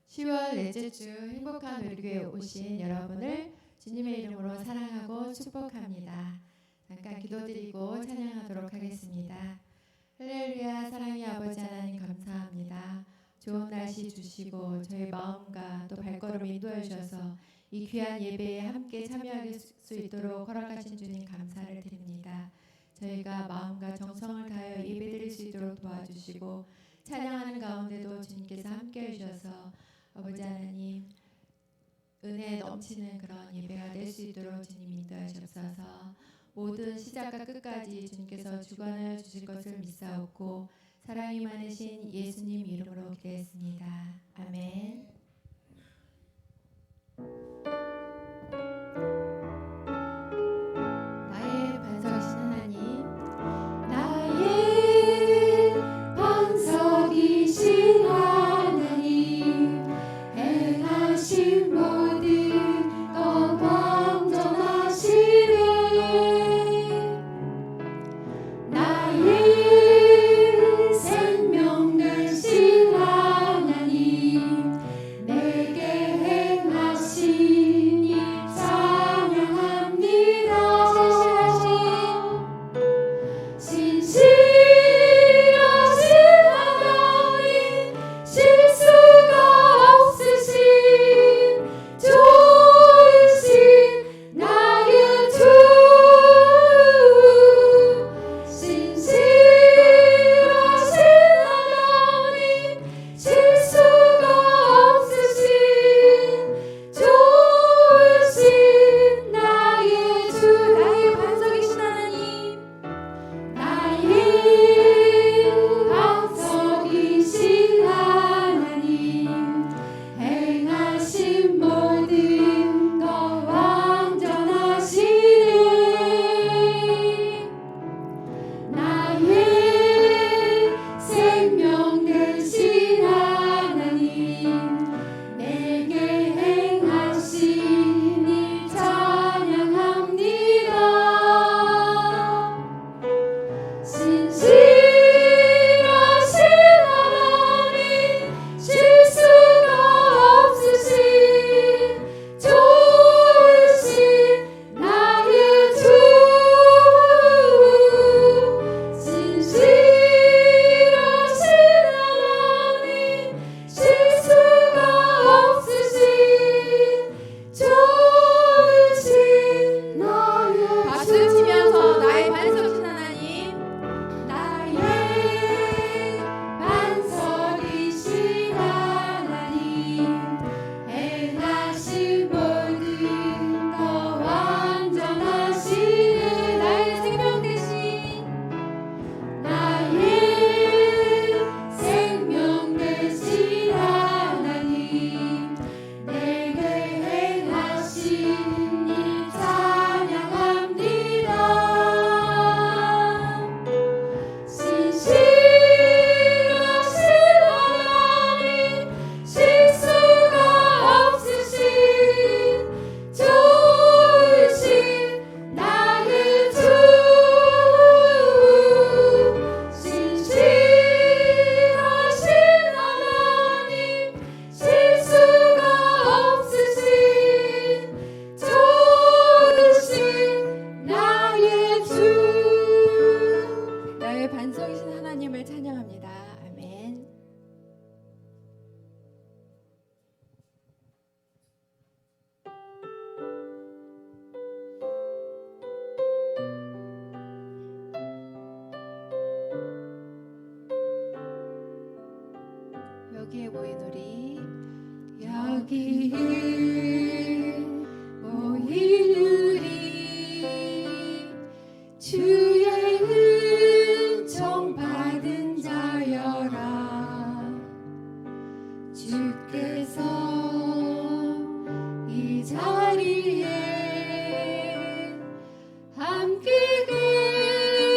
10월 넷째 주 행복한 우리교회에 오신 여러분을 주님의 이름으로 사랑하고 축복합니다. 잠깐 기도드리고 찬양하도록 하겠습니다. 할렐루야. 사랑의 아버지 하나님 감사합니다. 좋은 날씨 주시고 저희 마음과 또 발걸음 인도해 주셔서 이 귀한 예배에 함께 참여할 수 있도록 허락하신 주님 감사를 드립니다. 저희가 마음과 정성을 다하여 예배드릴 수 있도록 도와주시고 찬양하는 가운데도 주님께서 함께 해주셔서 아버지 하나님 은혜 넘치는 그런 예배가 될 수 있도록 주님 인도하시옵소서. 모든 시작과 끝까지 주님께서 주관하여 주실 것을 믿사옵고 사랑이 많으신 예수님 이름으로 기도했습니다. 아멘. 나의 반석이신 하나님, 나의 반석이신 하나님, 행하신 모든 것 완전하시네. 나의 생명 되신 하나님, 내게 행하신 일 찬양합니다. 신실하신 하나님, 실수가 없으신 좋으신 나의 주. 신실하신 하나님, 실수가 없으신 좋으신 나의 주. 나의 반석이신 하나님, 나의 반석이신 하나님, 행하신 모든 것 완전하시네. 나의 생명 되신 하나님, 내게 행하신 일 찬양합니다. 신실하신 하나님, 실수가 없으신 좋으신 나의 주. 신실하신 하나님, 실수가 없으신 좋으신 나의 주. 박수 치면서 나의 반석이신 하나님, 나의 반석이신 하나님, 행하신 모든 것 완전하시네. 나의 생명 되신 나의 생명 되신 하나님, 내게 행하신 일 찬양합니다. 신실하신 하나님, 실수가 없으신 좋으신 나의 주. 신실하신 하나님, 실수가 없으신 좋으신 나의 주. 나의 반석이신 하나님을 찬양합니다. 아멘. 여기에 모인 우리, 여기에 모인 우리, 주의 은총 받은 자여라. 주께서 이 자리에 함께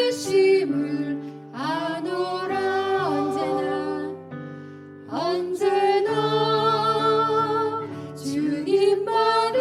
계심을 아노라. 언제나 주님만을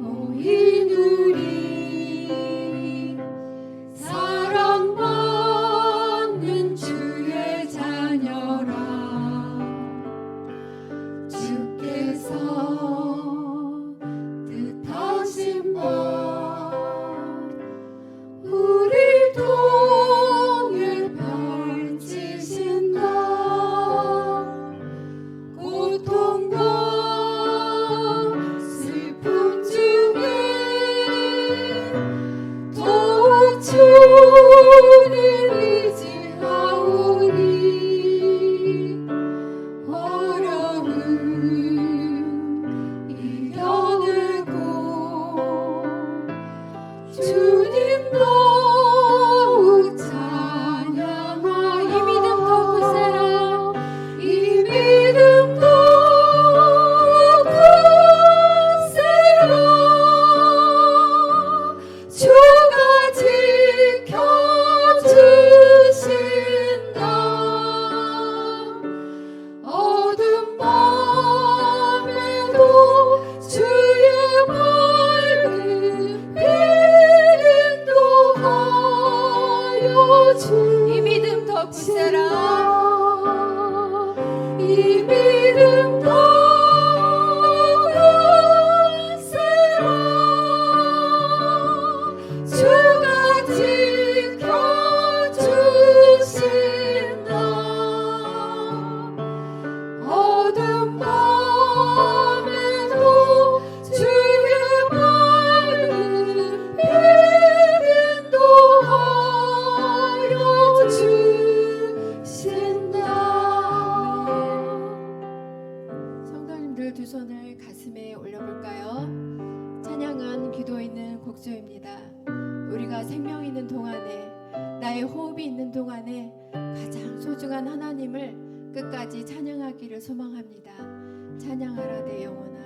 모인 우리 사랑받는 주의 자녀라. 주께서 뜻하신 바 우리 통해 펼치신다. 고통과 슬픔 중에 더욱 주를 의지하오니 어려움 이겨내고 주님 더욱 찬양하. 이 믿음 더 굳세라. 이 믿음 더욱 굳세라. 주가 지켜주신다. 어둠 밤에도 주의 밝은 빛 인도하여 주. 이 믿음 더 굳세라. 이 믿음 더 굳세라. 주가 지켜주신다. 어둠 밤에도 주의 밝은 빛 인도하여 주신다. 성도님들 두 손을 가슴에 올려볼까요? 찬양은 기도 있는 곡조입니다. 우리가 생명 있는 동안에, 나의 호흡이 있는 동안에 가장 소중한 하나님을 끝까지 찬양하기를 소망합니다. 찬양하라 내 영혼아.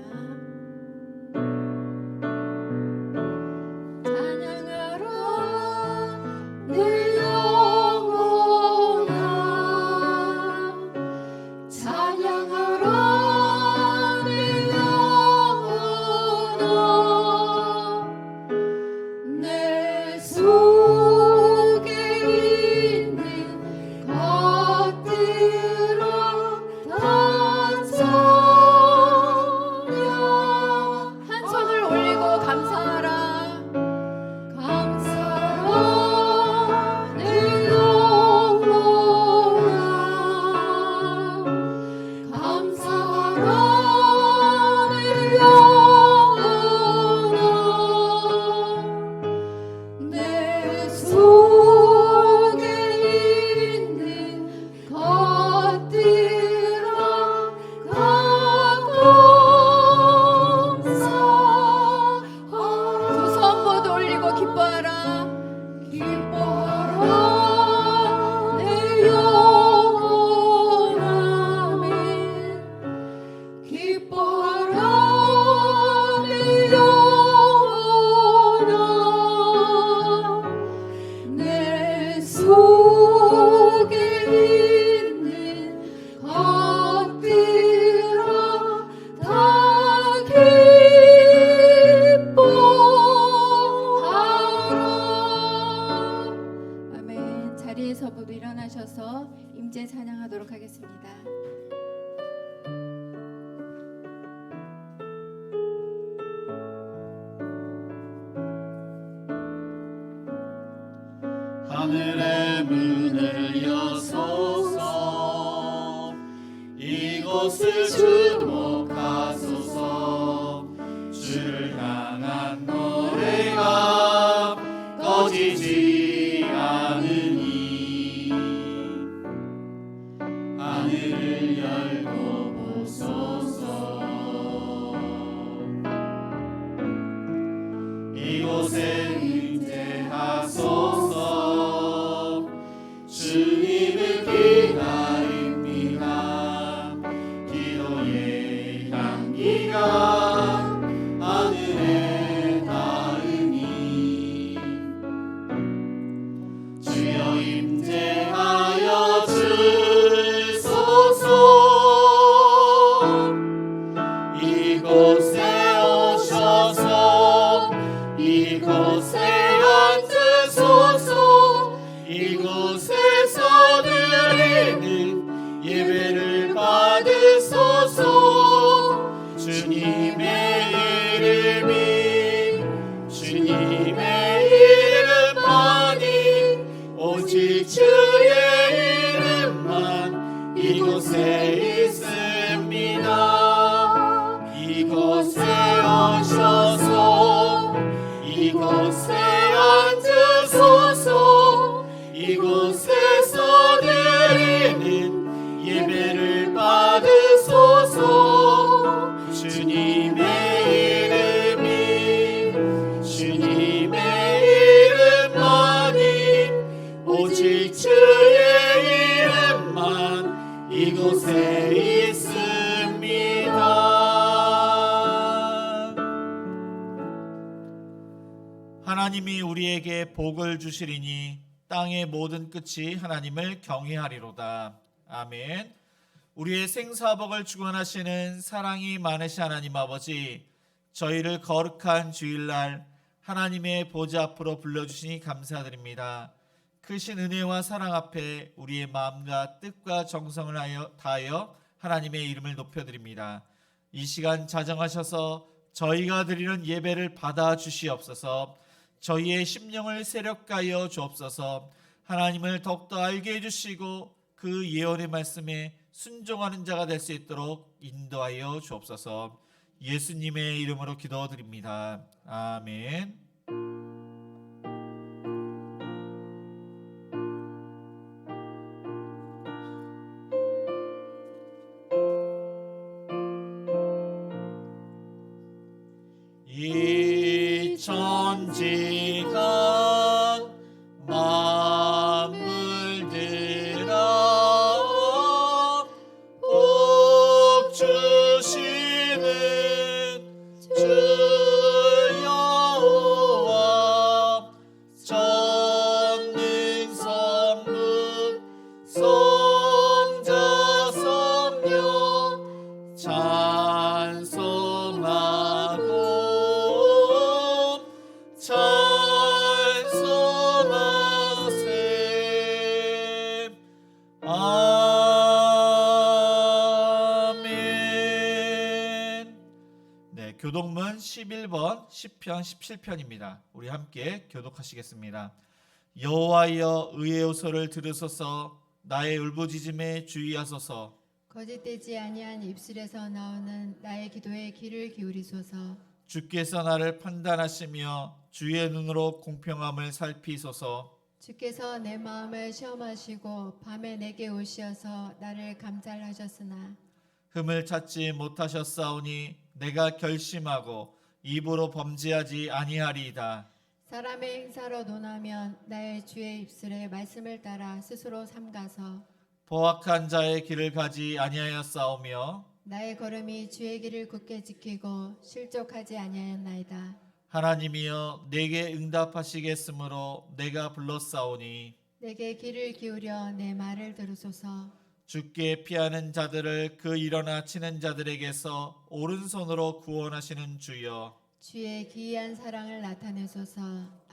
찬양하라 내 영혼아. 찬양하라 내 영혼아. 내 속에 있는 것들아 다 찬양. 한 손을 올리고 감사하라. 감사하라 내 영혼아. 감사하라 내 영혼아. 내 속에 있는 것들아 다 감사하라. 두 손 모두 올리고 기뻐하라. 기뻐하라 내 영혼아. 아멘. 기뻐하라 내 영혼아. 내 속에 있는 것들아 다 기뻐하라. 아멘. 자리에서 모두 일어나셔서 임재 찬양하도록 하겠습니다. 하늘의 문을 여소서. 이곳을 주목하소서. 주를 향한 노래가 꺼지지 않으니 하늘을 열고 보소서. 이곳에 임재하소서. 주님을 기다립니다. 기도의 향기가 하늘에 닿으니 주여 임재하여 주소서. 이 이곳에 오셔서 이곳에 앉으소서. 이곳에서 드리는 예배를 받으소서. 주님의 이름이 주님의 이름만이 오직 주의 이름만 이곳에 있습니다. 이곳에 오셔서 이곳에 앉으소서. 이곳에서 드리는 예배를 받으소서. 주님의 이름이 주님의 이름만이 오직 주의 이름만 이곳에 있습니다. 하나님이 우리에게 복을 주시리니 땅의 모든 끝이 하나님을 경외하리로다. 아멘. 우리의 생사복을 주관하시는 사랑이 많으신 하나님 아버지, 저희를 거룩한 주일날 하나님의 보좌 앞으로 불러주시니 감사드립니다. 크신 은혜와 사랑 앞에 우리의 마음과 뜻과 정성을 다하여 하나님의 이름을 높여드립니다. 이 시간 자정하셔서 저희가 드리는 예배를 받아 주시옵소서. 저희의 심령을 새롭게 주옵소서. 하나님을 더욱더 알게 해주시고 그 예언의 말씀에 순종하는 자가 될 수 있도록 인도하여 주옵소서. 예수님의 이름으로 기도드립니다. 아멘. 이 천지가 만물들아 복 주시는 주 여호와 전능성부 성자 성령 찬송하세. 아멘. 네, 교독문 11번 시편 17편입니다. 우리 함께 교독하시겠습니다. 여호와여 의의 호소를 들으소서. 나의 울부짖음에 주의하소서. 거짓되지 아니한 입술에서 나오는 나의 기도에 귀를 기울이소서. 주께서 나를 판단하시며 주의 눈으로 공평함을 살피소서. 주께서 내 마음을 시험하시고 밤에 내게 오시어서 나를 감찰하셨으나 흠을 찾지 못하셨사오니 내가 결심하고 입으로 범죄하지 아니하리이다. 사람의 행사로 논하면 나의 주의 입술에 말씀을 따라 스스로 삼가서 포악한 자의 길을 가지 아니하였사오며 나의 걸음이 주의 길을 굳게 지키고 실족하지 아니하였나이다. 하나님이여 내게 응답하시겠으므로 내가 불렀사오니 내게 귀를 기울여 내 말을 들으소서. 주께 피하는 자들을 그 일어나 치는 자들에게서 오른손으로 구원하시는 주여. 주의 기이한 사랑을 나타내소서.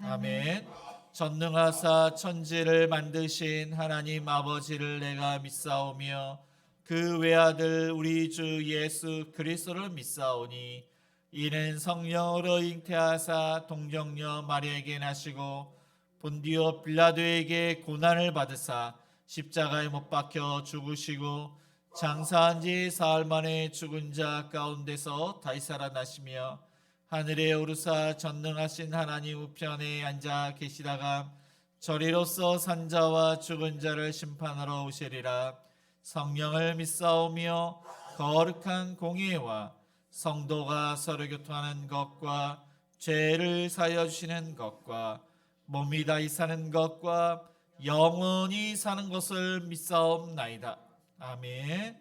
아멘. 전능하사 천지를 만드신 하나님 아버지를 내가 믿사오며 그 외아들 우리 주 예수 그리스도를 믿사오니 이는 성령으로 잉태하사 동정녀 마리아에게 나시고 본디오 빌라도에게 고난을 받으사 십자가에 못 박혀 죽으시고 장사한 지 사흘 만에 죽은 자 가운데서 다시 살아나시며 하늘에 오르사 전능하신 하나님 우편에 앉아 계시다가 저리로서 산자와 죽은 자를 심판하러 오시리라. 성령을 믿사오며 거룩한 공예와 성도가 서로 교통하는 것과 죄를 사하여 주시는 것과 몸이 다시 사는 것과 영원히 사는 것을 믿사옵나이다. 아멘.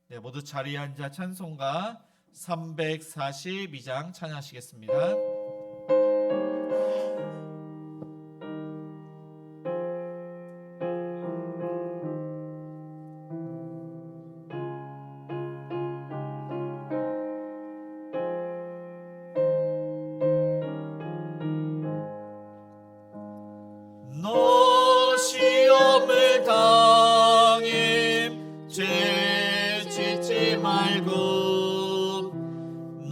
네, 모두 자리에 앉아 찬송가 342장 찬양하시겠습니다.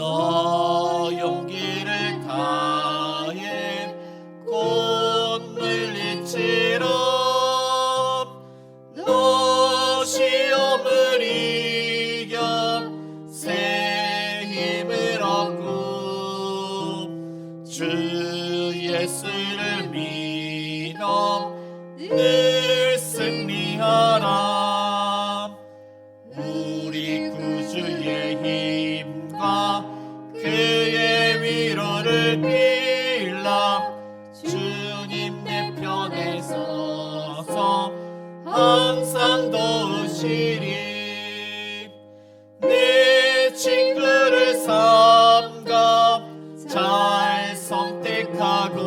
너 용기를 다해 꽃물리치라 너 시험을 이겨 새 힘을 얻고 주 예수를 믿어 늘 승리하라 우리 구주의 힘과 그의 위로를 빌라 주님 내 편에 서서 항상 도우시리 내 친구를 삼가 잘 선택하고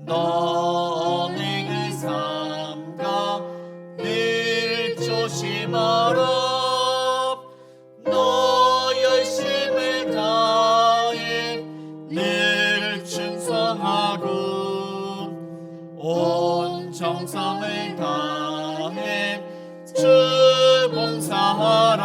너는 그 삼가 늘 조심하라 너 열심을 다해 늘 충성하고 온 정성을 다해 주 봉사하라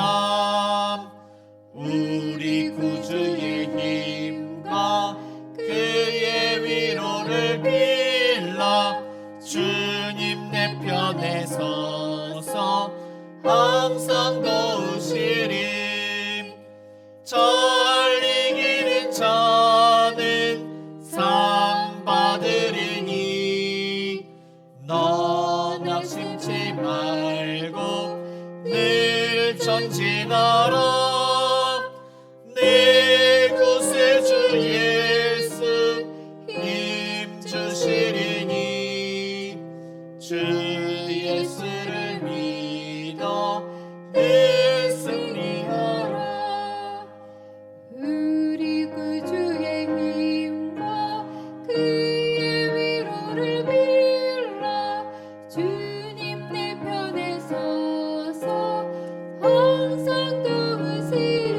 우리 구주의 힘과 그의 위로를 빌라 주님 내 편에 서서 항상 도우시리 잘 이기는 자는 상 받으리니 너 낙심치 말고 늘 전진하라 내 구세주 예수 힘 주시리니 주 예수를 믿어 늘 승리하라 우리 구주의 힘과 그의 위로를 빌라 주님 내 편에 서서 항상 도우시리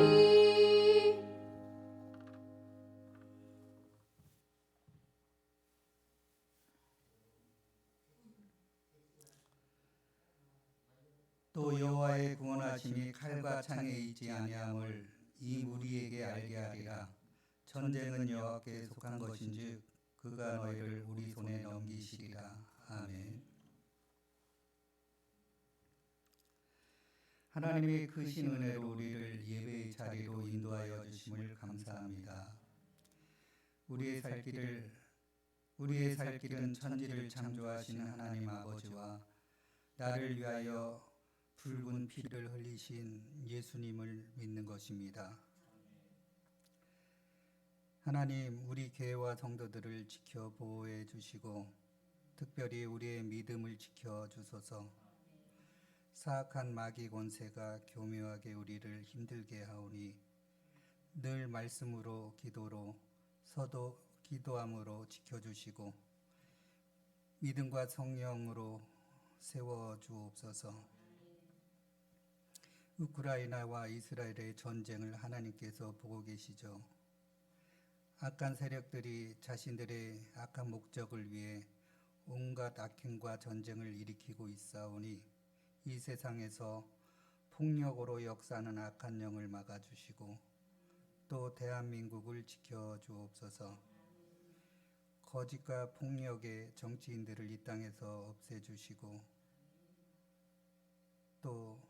또 여호와의 구원하심이 칼과 창에 있지 아니함을 이 무리에게 알게 하리라. 전쟁은 여호와께 속한 것인즉 그가 너희를 우리 손에 넘기시리라. 아멘. 하나님의 크신 은혜로 우리를 예배의 자리로 인도하여 주심을 감사합니다. 우리의 살 길은 천지를 창조하신 하나님 아버지와 나를 위하여 붉은 피를 흘리신 예수님을 믿는 것입니다. 하나님, 우리 교회와 성도들을 지켜 보호해 주시고 특별히 우리의 믿음을 지켜 주소서. 사악한 마귀 권세가 교묘하게 우리를 힘들게 하오니 늘 말씀으로 기도로 서도 기도함으로 지켜주시고 믿음과 성령으로 세워 주옵소서. 우크라이나와 이스라엘의 전쟁을 하나님께서 보고 계시죠. 악한 세력들이 자신들의 악한 목적을 위해 온갖 악행과 전쟁을 일으키고 있사오니 이 세상에서 폭력으로 역사하는 악한 영을 막아주시고 또 대한민국을 지켜주옵소서. 거짓과 폭력의 정치인들을 이 땅에서 없애주시고 또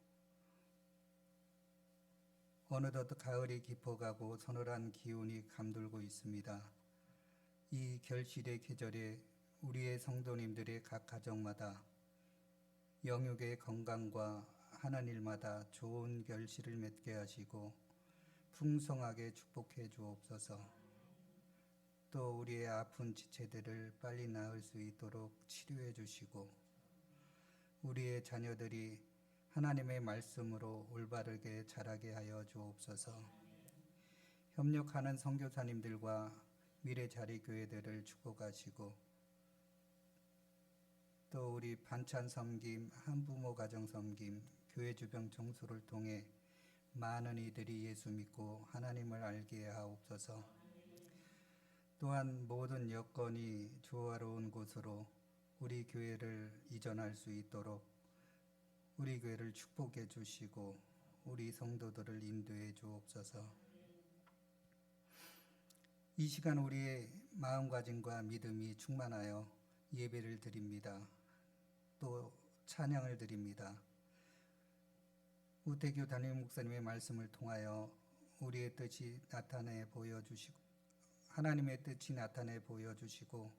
어느덧 가을이 깊어가고 서늘한 기온이 감돌고 있습니다. 이 결실의 계절에 우리의 성도님들의 각 가정마다 영육의 건강과 하나님마다 좋은 결실을 맺게 하시고 풍성하게 축복해 주옵소서. 또 우리의 아픈 지체들을 빨리 나을 수 있도록 치료해 주시고 우리의 자녀들이 하나님의 말씀으로 올바르게 자라게 하여 주옵소서. 협력하는 선교사님들과 미래자리교회들을 축복하시고 또 우리 반찬 섬김, 한부모 가정 섬김, 교회 주변 청소를 통해 많은 이들이 예수 믿고 하나님을 알게 하옵소서. 또한 모든 여건이 조화로운 곳으로 우리 교회를 이전할 수 있도록 우리 교회를 축복해 주시고 우리 성도들을 인도해 주옵소서. 이 시간 우리의 마음가짐과 믿음이 충만하여 예배를 드립니다. 또 찬양을 드립니다. 우태규 담임 목사님의 말씀을 통하여 우리의 뜻이 나타내 보여주시고 하나님의 뜻이 나타내 보여주시고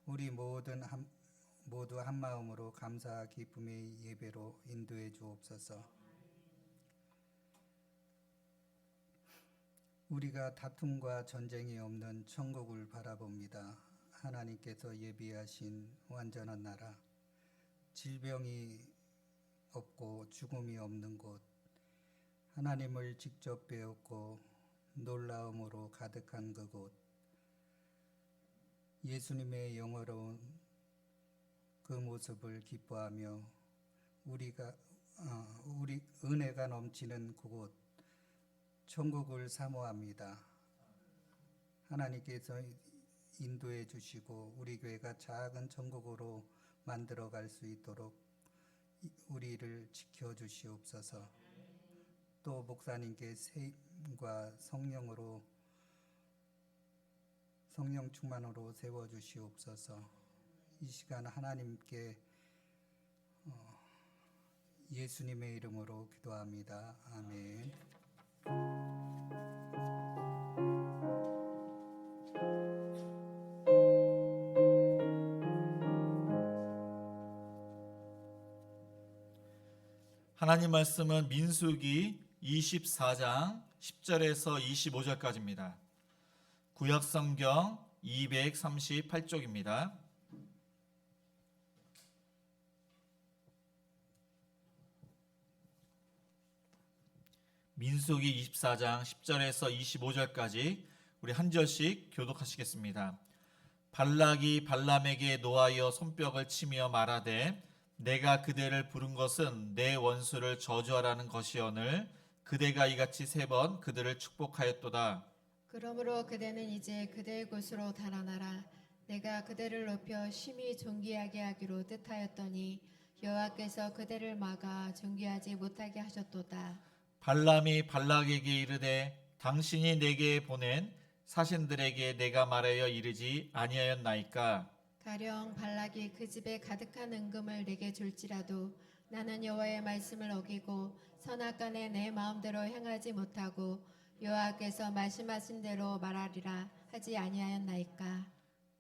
우리 모두 한 마음으로 감사 기쁨의 예배로 인도해 주옵소서. 우리가 다툼과 전쟁이 없는 천국을 바라봅니다. 하나님께서 예비하신 완전한 나라, 질병이 없고 죽음이 없는 곳, 하나님을 직접 배웠고 놀라움으로 가득한 그곳, 예수님의 영화로운 그 모습을 기뻐하며 우리 은혜가 넘치는 그곳, 천국을 사모합니다. 하나님께서 인도해 주시고 우리 교회가 작은 천국으로 만들어 갈 수 있도록 우리를 지켜 주시옵소서. 또 목사님께 세임과 성령 충만으로 세워 주시옵소서. 이 시간 하나님께 예수님의 이름으로 기도합니다. 아멘. 하나님 말씀은 민수기 24장 10절에서 25절까지입니다. 구약 성경 238쪽입니다. 민수기 24장 10절에서 25절까지 우리 한 절씩 교독하시겠습니다. 발락이 발람에게 노하여 손뼉을 치며 말하되 내가 그대를 부른 것은 내 원수를 저주하라는 것이오늘 그대가 이같이 3번 그들을 축복하였도다. 그러므로 그대는 이제 그대의 곳으로 달아나라. 내가 그대를 높여 심히 존귀하게 하기로 뜻하였더니 여호와께서 그대를 막아 존귀하지 못하게 하셨도다. 발람이 발락에게 이르되 당신이 내게 보낸 사신들에게 내가 말하여 이르지 아니하였나이까. 가령 발락이 그 집에 가득한 은금을 내게 줄지라도 나는 여호와의 말씀을 어기고 선악간에 내 마음대로 행하지 못하고 여호와께서 말씀하신 대로 말하리라 하지 아니하였나이까.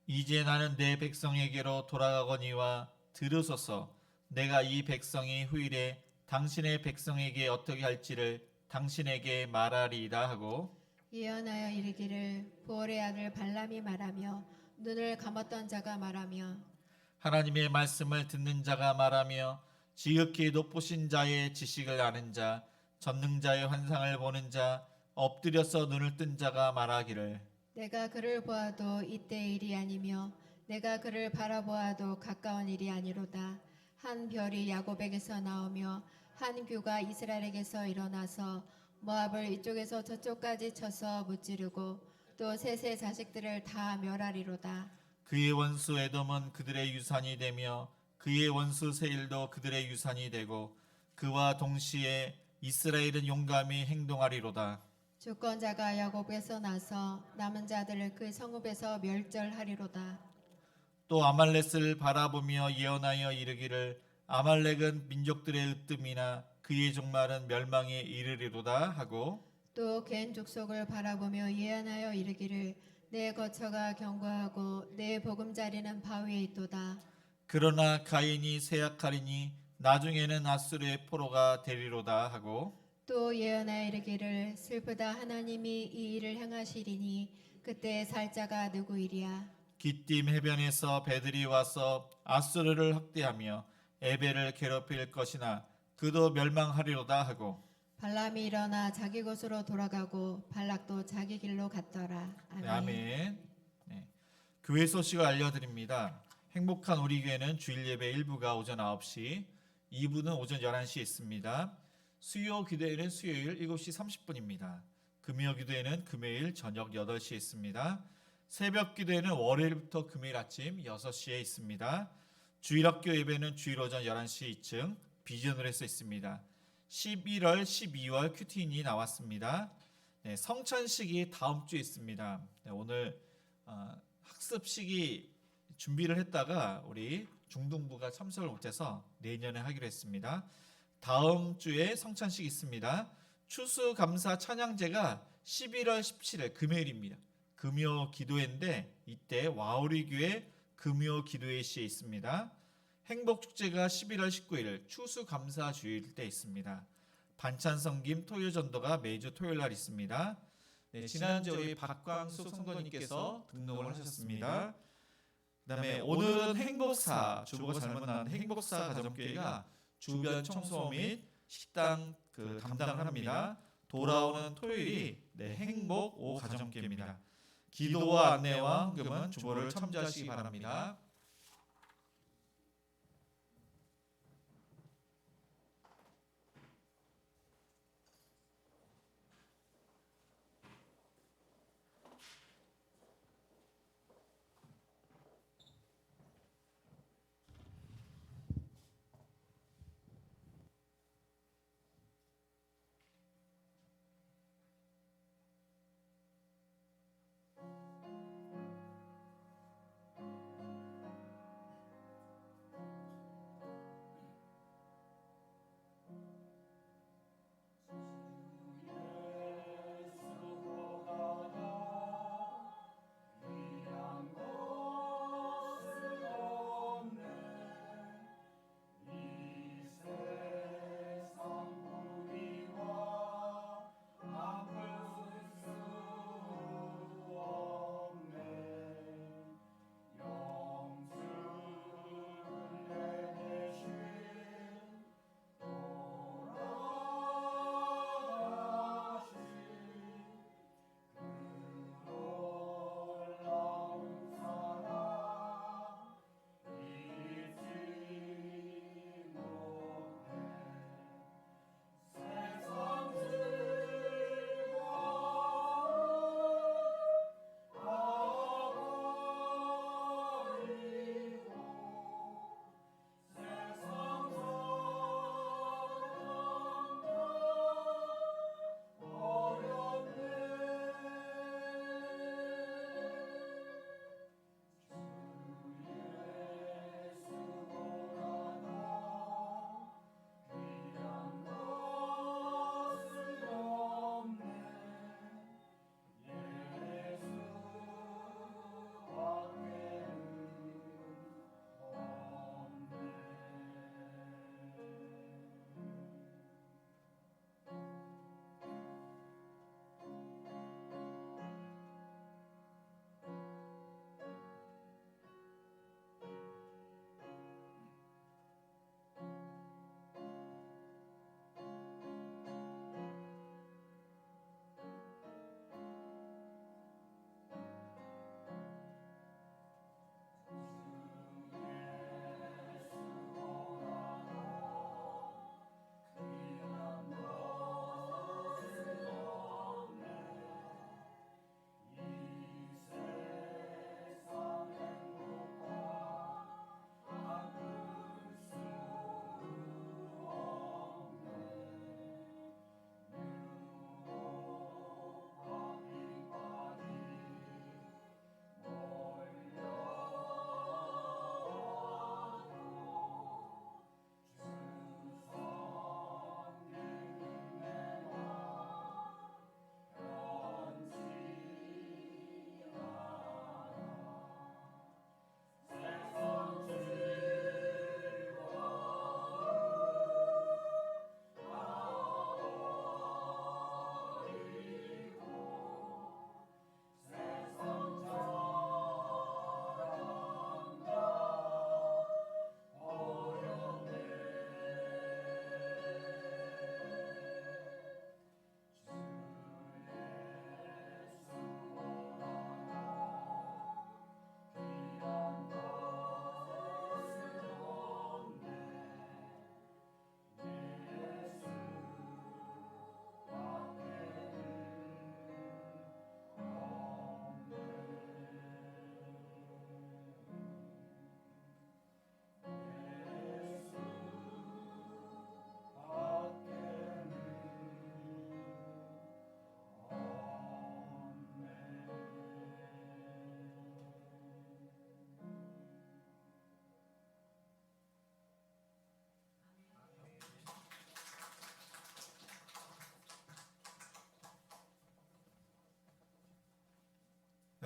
이제 나는 내 백성에게로 돌아가거니와 들으소서. 내가 이 백성이 후일에 당신의 백성에게 어떻게 할지를 당신에게 말하리이다 하고 예언하여 이르기를 부올의 아들 발람이 말하며 눈을 감았던 자가 말하며 하나님의 말씀을 듣는 자가 말하며 지극히 높으신 자의 지식을 아는 자 전능자의 환상을 보는 자 엎드려서 눈을 뜬 자가 말하기를 내가 그를 보아도 이때의 일이 아니며 내가 그를 바라보아도 가까운 일이 아니로다. 한 별이 야곱에게서 나오며 한 규가 이스라엘에게서 일어나서 모압을 이쪽에서 저쪽까지 쳐서 무찌르고 또 셋의 자식들을 다 멸하리로다. 그의 원수 에돔은 그들의 유산이 되며 그의 원수 세일도 그들의 유산이 되고 그와 동시에 이스라엘은 용감히 행동하리로다. 주권자가 야곱에서 나서 남은 자들을 그 성읍에서 멸절하리로다. 또 아말렉을 바라보며 예언하여 이르기를 아말렉은 민족들의 으뜸이나 그의 종말은 멸망에 이르리로다 하고 또 겐 족속을 바라보며 예언하여 이르기를 내 거처가 견고하고 내 보금자리는 바위에 있도다. 그러나 가인이 쇠약하리니 나중에는 아수르의 포로가 되리로다 하고 또 예언하여 이르기를 슬프다 하나님이 이 일을 행하시리니 그때 살 자가 누구이랴. 기띔 해변에서 배들이 와서 아수르를 학대하며 에벨을 괴롭힐 것이나 그도 멸망하리로다 하고 발람이 일어나 자기 곳으로 돌아가고 발락도 자기 길로 갔더라. 아멘. 네, 아멘. 네. 교회 소식을 알려드립니다. 행복한 우리 교회는 주일 예배 1부가 오전 9시, 2부는 오전 11시에 있습니다. 수요 기도회는 수요일 7시 30분입니다. 금요 기도회는 금요일 저녁 8시에 있습니다. 새벽 기도회는 월요일부터 금요일 아침 6시에 있습니다. 주일학교 예배는 주일 오전 11시 2층 비전홀에서 있습니다. 11월, 12월 큐티인이 나왔습니다. 네, 성찬식이 다음 주에 있습니다. 네, 오늘 학습식이 준비를 했다가 우리 중등부가 참석을 못해서 내년에 하기로 했습니다. 다음 주에 성찬식이 있습니다. 추수감사 찬양제가 11월 17일 금요일입니다. 금요 기도회인데 이때 와우리교회 금요 기도회 시에 있습니다. 행복축제가 11월 19일 추수감사주일 때 있습니다. 반찬성김 토요전도가 매주 토요일 날 있습니다. 네, 지난주에 우리 박광숙 성도님께서 등록을 하셨습니다. 그다음에 오늘은 행복사 주보가 잘못 나왔는데 행복사 가정교회가 주변 청소 및 식당 담당을 합니다. 돌아오는 토요일이 행복 오 가정교회입니다. 기도와 안내와 헌금은 주보를 참조하시기 바랍니다.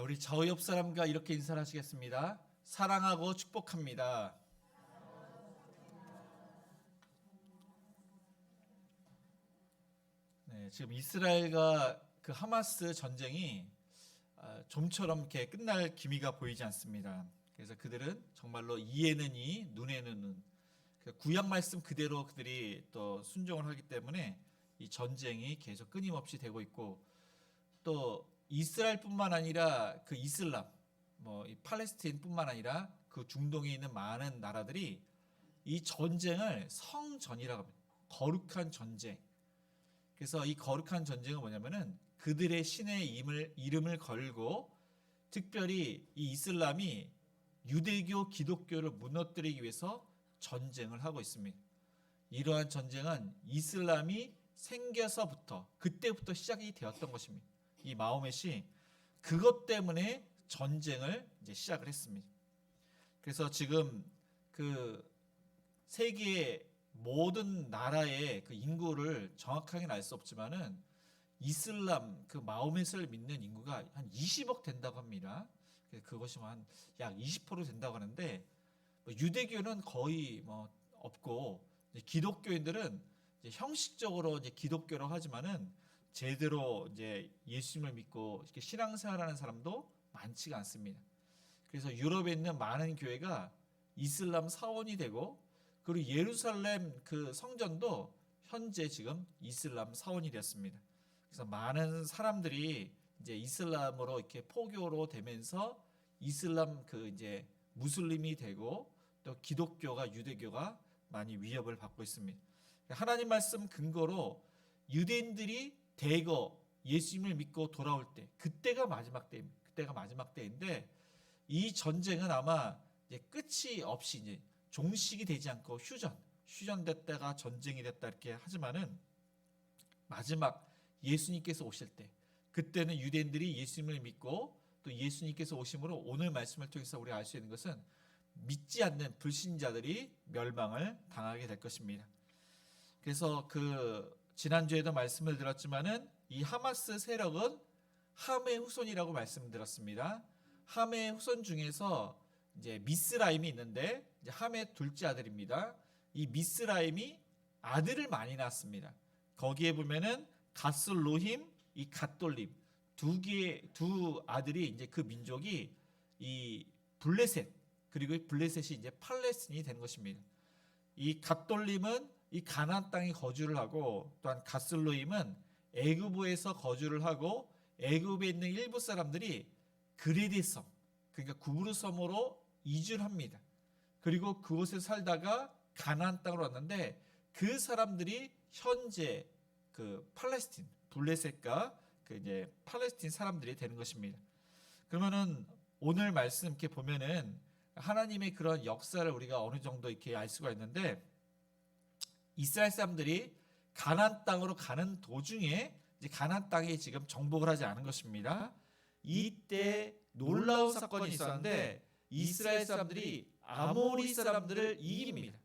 우리 저 옆 사람과 이렇게 인사를 하시겠습니다. 사랑하고 축복합니다. 네, 지금 이스라엘과 그 하마스 전쟁이 좀처럼 이렇게 끝날 기미가 보이지 않습니다. 그래서 그들은 정말로 이에는 이, 눈에는 눈. 구약 말씀 그대로 그들이 또 순종을 하기 때문에 이 전쟁이 계속 끊임없이 되고 있고, 또 이스라엘뿐만 아니라 그 이슬람, 이 팔레스타인뿐만 아니라 그 중동에 있는 많은 나라들이 이 전쟁을 성전이라고 합니다. 거룩한 전쟁. 그래서 이 거룩한 전쟁은 뭐냐면은 그들의 신의 이름을 걸고, 특별히 이 이슬람이 유대교, 기독교를 무너뜨리기 위해서 전쟁을 하고 있습니다. 이러한 전쟁은 이슬람이 생겨서부터, 그때부터 시작이 되었던 것입니다. 이 마호멧이 그것 때문에 전쟁을 이제 시작을 했습니다. 그래서 지금 그 세계의 모든 나라의 그 인구를 정확하게는 알 수 없지만은 이슬람 그 마호멧을 믿는 인구가 한 20억 된다고 합니다. 그것이 한 약 20% 된다고 하는데, 유대교는 거의 없고, 기독교인들은 이제 형식적으로 이제 기독교라고 하지만은 제대로 이제 예수님을 믿고 이렇게 신앙생활하는 사람도 많지가 않습니다. 그래서 유럽에 있는 많은 교회가 이슬람 사원이 되고, 그리고 예루살렘 그 성전도 현재 지금 이슬람 사원이 되었습니다. 그래서 많은 사람들이 이제 이슬람으로 이렇게 포교로 되면서 이슬람 그 이제 무슬림이 되고, 또 기독교가, 유대교가 많이 위협을 받고 있습니다. 하나님 말씀 근거로 유대인들이 대거 예수님을 믿고 돌아올 때, 그때가 마지막 때입니다. 그때가 마지막 때인데, 이 전쟁은 아마 이제 끝이 없이 이제 종식이 되지 않고 휴전됐다가 전쟁이 됐다 이렇게 하지만은, 마지막 예수님께서 오실 때, 그때는 유대인들이 예수님을 믿고 또 예수님께서 오심으로 오늘 말씀을 통해서 우리가 알 수 있는 것은 믿지 않는 불신자들이 멸망을 당하게 될 것입니다. 그래서 그 지난주에도 말씀을 드렸지만은 이 하마스 세력은 함의 후손이라고 말씀드렸습니다. 함의 후손 중에서 이제 미스라임이 있는데, 이제 함의 둘째 아들입니다. 이 미스라임이 아들을 많이 낳았습니다. 거기에 보면은 갓슬로힘, 이 갓돌림 두 아들이 이제 그 민족이 이 블레셋, 그리고 이 블레셋이 이제 팔레스틴이 된 것입니다. 이 갓돌림은 이 가나안 땅에 거주를 하고, 또한 갓슬로임은 애굽에서 거주를 하고, 애굽에 있는 일부 사람들이 그레데 섬, 그러니까 구브르 섬으로 이주를 합니다. 그리고 그곳에 살다가 가나안 땅으로 왔는데, 그 사람들이 현재 그 팔레스틴, 블레셋과 그 이제 팔레스틴 사람들이 되는 것입니다. 그러면은 오늘 말씀 이렇게 보면은 하나님의 그런 역사를 우리가 어느 정도 이렇게 알 수가 있는데, 이스라엘 사람들이 가나안 땅으로 가는 도중에 이제 가나안 땅에 지금 정복을 하지 않은 것입니다. 이때 놀라운 사건이 있었는데, 이스라엘 사람들이 아모리 사람들을 이깁니다.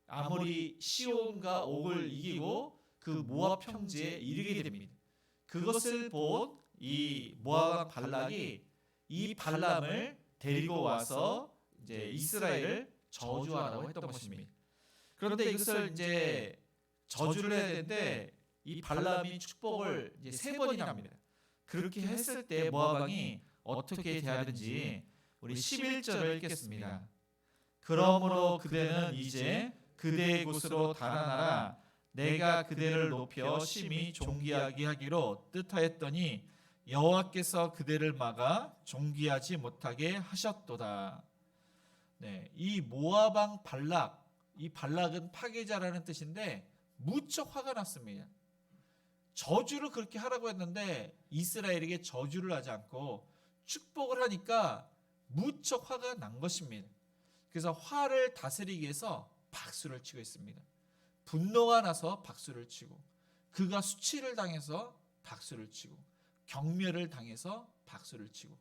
아모리 시온과 옥을 이기고 그 모압 평지에 이르게 됩니다. 그것을 본 이 모압 발락이 이 발람을 데리고 와서 이제 이스라엘을 저주하라고 했던 것입니다. 그런데 이것을 이제 저주를 해야 되는데, 이 발람이 축복을 이제 3번이나 합니다. 그렇게 했을 때 모압 왕이 어떻게 대하는지 우리 11절을 읽겠습니다. 그러므로 그대는 이제 그대의 곳으로 달아나라. 내가 그대를 높여 심히 존귀하게 하기로 뜻하였더니 여호와께서 그대를 막아 존귀하지 못하게 하셨도다. 네, 이 모압 왕 발락, 이 발락은 파괴자라는 뜻인데 무척 화가 났습니다. 저주를 그렇게 하라고 했는데 이스라엘에게 저주를 하지 않고 축복을 하니까 무척 화가 난 것입니다. 그래서 화를 다스리기 위해서 박수를 치고 있습니다. 분노가 나서 박수를 치고, 그가 수치를 당해서 박수를 치고, 경멸을 당해서 박수를 치고,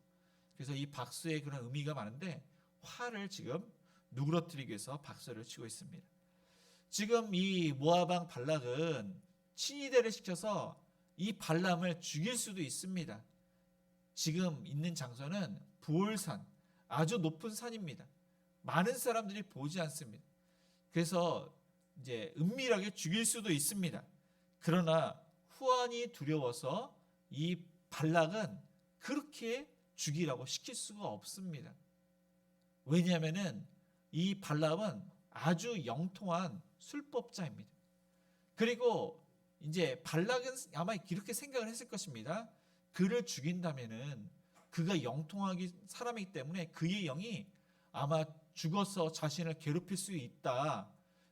그래서 이 박수의 그런 의미가 많은데 화를 지금 누그러뜨리기 위해서 박수를 치고 있습니다. 지금 이 모압 왕 발락은 친위대를 시켜서 이 발람을 죽일 수도 있습니다. 지금 있는 장소는 부올산, 아주 높은 산입니다. 많은 사람들이 보지 않습니다. 그래서 이제 은밀하게 죽일 수도 있습니다. 그러나 후안이 두려워서 이 발락은 그렇게 죽이라고 시킬 수가 없습니다. 왜냐하면은 이 발람은 아주 영통한 술법자입니다. 그리고 이제 발락은 아마 이렇게 생각을 했을 것입니다. 그를 죽인다면은 그가 영통하기 사람이기 때문에 그의 영이 아마 죽어서 자신을 괴롭힐 수 있다.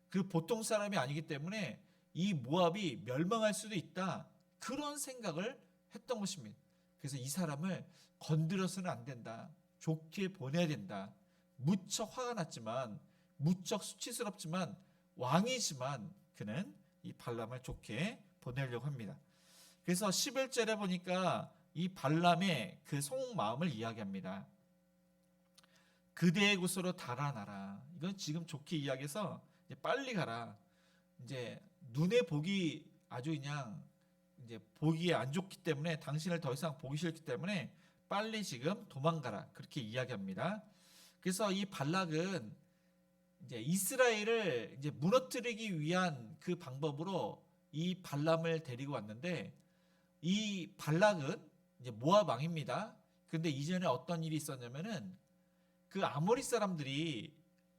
그 보통 사람이 아니기 때문에 이 모압이 멸망할 수도 있다. 그런 생각을 했던 것입니다. 그래서 이 사람을 건드려서는 안 된다. 좋게 보내야 된다. 무척 화가 났지만, 무척 수치스럽지만, 왕이지만 그는 이 발람을 좋게 보내려고 합니다. 그래서 11절에 보니까 이 발람의 그 속마음을 이야기합니다. 그대의 곳으로 달아나라. 이건 지금 좋게 이야기해서 이제 빨리 가라. 이제 눈에 보기 아주 그냥 이제 보기에 안 좋기 때문에 당신을 더 이상 보기 싫기 때문에 빨리 지금 도망가라. 그렇게 이야기합니다. 그래서 이 발락은 이제 이스라엘을 이제 무너뜨리기 위한 그 방법으로 이 발람을 데리고 왔는데 이 발락은 이제 모압 왕입니다. 그런데 이전에 어떤 일이 있었냐면은 그 아모리 사람들이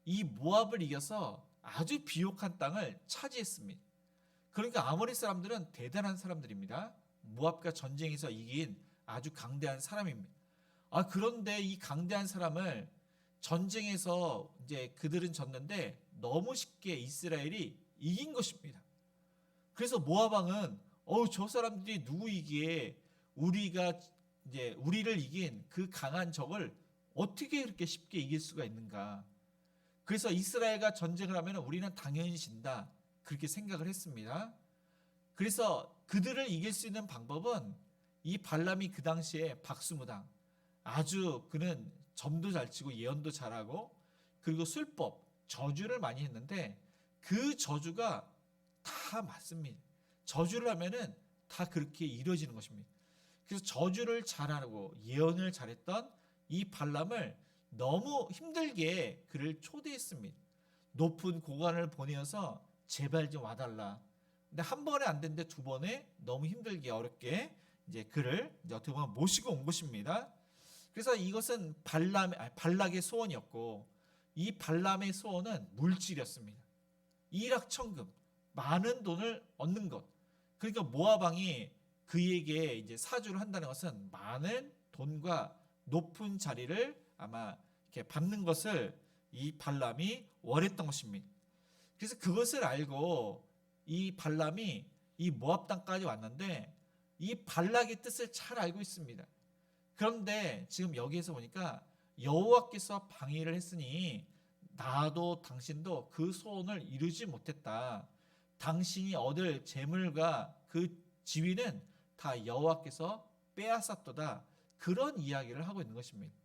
이 모압을 이겨서 아주 비옥한 땅을 차지했습니다. 그러니까 아모리 사람들은 대단한 사람들입니다. 모압과 전쟁에서 이긴 아주 강대한 사람입니다. 그런데 이 강대한 사람을 전쟁에서 이제 그들은 졌는데 너무 쉽게 이스라엘이 이긴 것입니다. 그래서 모압 왕은 저 사람들이 누구이기에 우리가 이제 우리를 이긴 그 강한 적을 어떻게 그렇게 쉽게 이길 수가 있는가? 그래서 이스라엘과 전쟁을 하면 우리는 당연히 진다. 그렇게 생각을 했습니다. 그래서 그들을 이길 수 있는 방법은 이 발람이 그 당시에 박수무당, 아주 그는 점도 잘 치고 예언도 잘하고 그리고 술법, 저주를 많이 했는데 그 저주가 다 맞습니다. 저주를 하면은 다 그렇게 이루어지는 것입니다. 그래서 저주를 잘하고 예언을 잘했던 이 발람을 너무 힘들게 그를 초대했습니다. 높은 고관을 보내어서 제발 좀 와달라. 근데 한 번에 안 됐는데 두 번에 너무 힘들게 어렵게 이제 그를 이제 어떻게 보면 모시고 온 것입니다. 그래서 이것은 발락의 소원이었고 이 발람의 소원은 물질이었습니다. 일확천금, 많은 돈을 얻는 것. 그러니까 모압 왕이 그에게 이제 사주를 한다는 것은 많은 돈과 높은 자리를 아마 이렇게 받는 것을 이 발람이 원했던 것입니다. 그래서 그것을 알고 이 발람이 이 모압 땅까지 왔는데 이 발락의 뜻을 잘 알고 있습니다. 그런데 지금 여기에서 보니까 여호와께서 방해를 했으니 나도 당신도 그 소원을 이루지 못했다. 당신이 얻을 재물과 그 지위는 다 여호와께서 빼앗았도다. 그런 이야기를 하고 있는 것입니다.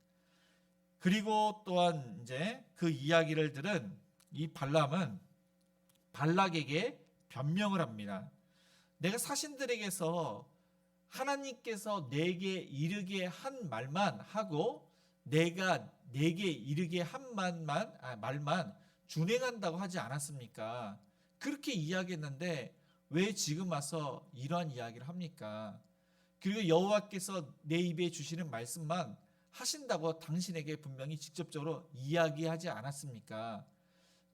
그리고 또한 이제 그 이야기를 들은 이 발람은 발락에게 변명을 합니다. 내가 사신들에게서 하나님께서 내게 이르게 한 말만 하고 내가 내게 이르게 한 말만 준행한다고 하지 않았습니까? 그렇게 이야기했는데 왜 지금 와서 이러한 이야기를 합니까? 그리고 여호와께서 내 입에 주시는 말씀만 하신다고 당신에게 분명히 직접적으로 이야기하지 않았습니까?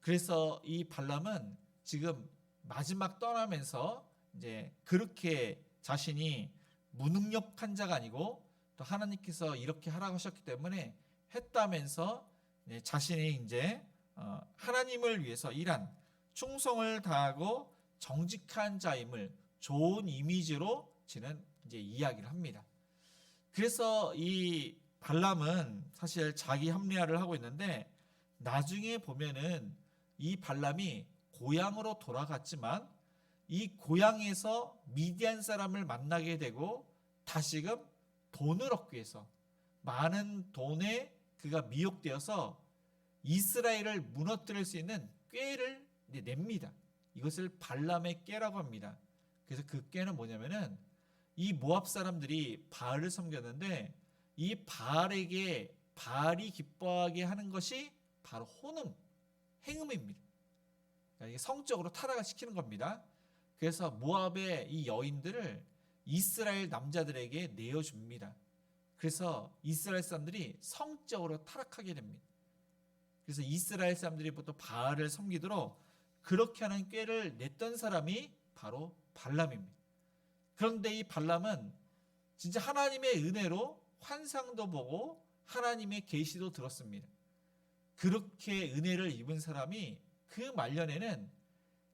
그래서 이 발람은 지금 마지막 떠나면서 이제 그렇게 자신이 무능력한 자가 아니고 또 하나님께서 이렇게 하라고 하셨기 때문에 했다면서 자신이 이제 하나님을 위해서 일한 충성을 다하고 정직한 자임을 좋은 이미지로 지는 이제 이야기를 합니다. 그래서 이 발람은 사실 자기 합리화를 하고 있는데 나중에 보면은 이 발람이 고향으로 돌아갔지만 이 고향에서 미디안 사람을 만나게 되고 다시금 돈을 얻기 위해서 많은 돈에 그가 미혹되어서 이스라엘을 무너뜨릴 수 있는 꾀를 냅니다. 이것을 발람의 꾀라고 합니다. 그래서 그 꾀는 뭐냐면은 이 모압 사람들이 바알을 섬겼는데 이 바알에게 바알이 기뻐하게 하는 것이 바로 혼음, 행음입니다. 그러니까 이게 성적으로 타락을 시키는 겁니다. 그래서 모압의 이 여인들을 이스라엘 남자들에게 내어줍니다. 그래서 이스라엘 사람들이 성적으로 타락하게 됩니다. 그래서 이스라엘 사람들이 보통 바알을 섬기도록 그렇게 하는 꾀를 냈던 사람이 바로 발람입니다. 그런데 이 발람은 진짜 하나님의 은혜로 환상도 보고 하나님의 계시도 들었습니다. 그렇게 은혜를 입은 사람이 그 말년에는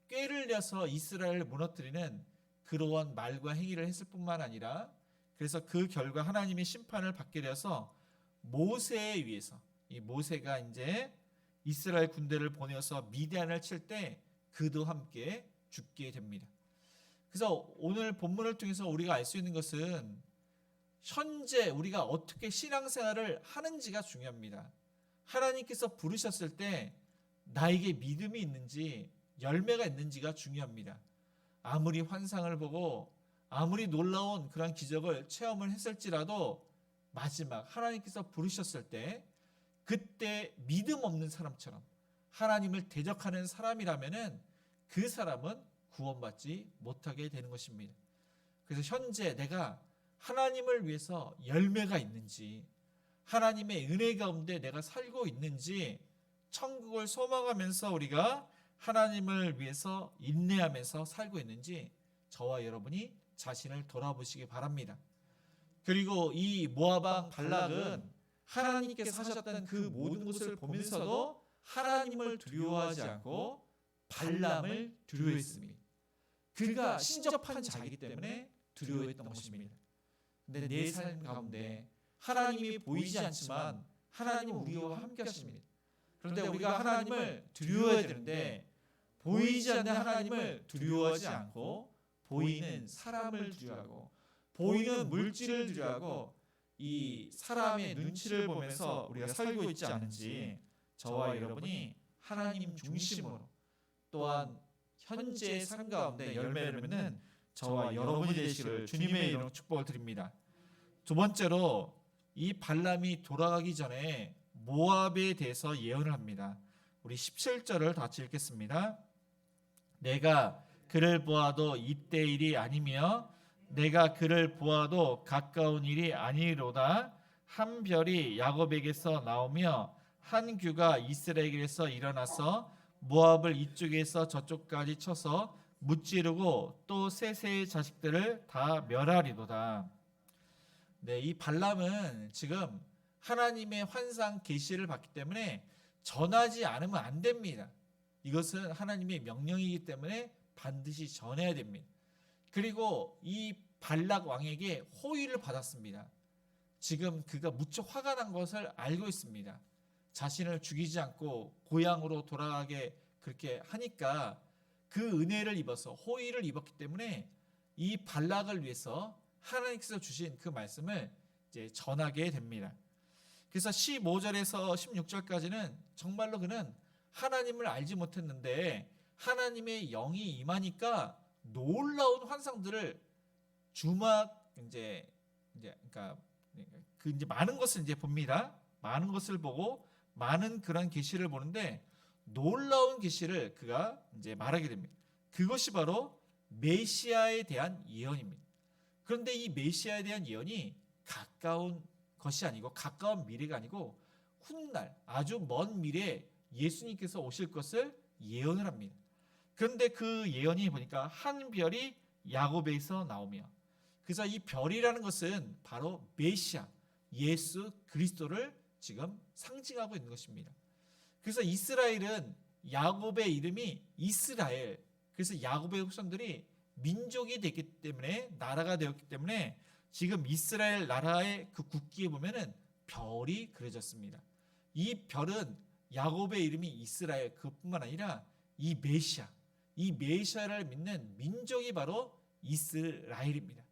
꾀를 내서 이스라엘을 무너뜨리는 그러한 말과 행위를 했을 뿐만 아니라 그래서 그 결과 하나님의 심판을 받게 되어서 모세에 의해서 이 모세가 이제 이스라엘 군대를 보내어서 미디안을 칠 때 그도 함께 죽게 됩니다. 그래서 오늘 본문을 통해서 우리가 알 수 있는 것은 현재 우리가 어떻게 신앙생활을 하는지가 중요합니다. 하나님께서 부르셨을 때 나에게 믿음이 있는지 열매가 있는지가 중요합니다. 아무리 환상을 보고 아무리 놀라운 그런 기적을 체험을 했을지라도 마지막 하나님께서 부르셨을 때 그때 믿음 없는 사람처럼 하나님을 대적하는 사람이라면은 그 사람은 구원받지 못하게 되는 것입니다. 그래서 현재 내가 하나님을 위해서 열매가 있는지 하나님의 은혜 가운데 내가 살고 있는지 천국을 소망하면서 우리가 하나님을 위해서 인내하면서 살고 있는지 저와 여러분이 자신을 돌아보시기 바랍니다. 그리고 이 모압 왕 발락은 하나님께서 하셨던 그 모든 것을 보면서도 하나님을 두려워하지 않고 발람을 두려워했습니다. 그가 신접한 자이기 때문에 두려워했던 것입니다. 근데 내 삶 가운데 하나님이 보이지 않지만 하나님은 우리와 함께 하십니다. 그런데 우리가 하나님을 두려워해야 되는데 보이지 않는 하나님을 두려워하지 않고 보이는 사람을 두려워하고 보이는 물질을 두려워하고 이 사람의 눈치를 보면서 우리가 살고 있지 않은지 저와 여러분이 하나님 중심으로 또한 현재의 삶 가운데 열매를 맺는 저와 여러분이 되시기를 주님의 이름으로 축복을 드립니다. 두 번째로 이 발람이 돌아가기 전에 모압에 대해서 예언을 합니다. 우리 17절을 같이 읽겠습니다. 내가 그를 보아도 이때 일이 아니며 내가 그를 보아도 가까운 일이 아니로다. 한 별이 야곱에게서 나오며 한 규가 이스라엘에게서 일어나서 모압을 이쪽에서 저쪽까지 쳐서 무찌르고 또 세세의 자식들을 다 멸하리로다. 네, 이 발람은 지금 하나님의 환상 계시를 받기 때문에 전하지 않으면 안 됩니다. 이것은 하나님의 명령이기 때문에 반드시 전해야 됩니다. 그리고 이 발락 왕에게 호의를 받았습니다. 지금 그가 무척 화가 난 것을 알고 있습니다. 자신을 죽이지 않고 고향으로 돌아가게 그렇게 하니까 그 은혜를 입어서 호의를 입었기 때문에 이 발락을 위해서 하나님께서 주신 그 말씀을 이제 전하게 됩니다. 그래서 15절에서 16절까지는 정말로 그는 하나님을 알지 못했는데 하나님의 영이 임하니까 놀라운 환상들을 주막 그러니까 그 이제 많은 것을 이제 봅니다. 많은 것을 보고 많은 그런 계시를 보는데 놀라운 계시를 그가 이제 말하게 됩니다. 그것이 바로 메시아에 대한 예언입니다. 그런데 이 메시아에 대한 예언이 가까운 것이 아니고 가까운 미래가 아니고 훗날 아주 먼 미래에 예수님께서 오실 것을 예언을 합니다. 그런데 그 예언이 보니까 한 별이 야곱에서 나오며 그래서 이 별이라는 것은 바로 메시아 예수 그리스도를 지금 상징하고 있는 것입니다. 그래서 이스라엘은 야곱의 이름이 이스라엘 그래서 야곱의 후손들이 민족이 됐기 때문에 나라가 되었기 때문에 지금 이스라엘 나라의 그 국기에 보면은 별이 그려졌습니다. 이 별은 야곱의 이름이 이스라엘 그뿐만 아니라 이 메시아를 믿는 민족이 바로 이스라엘입니다.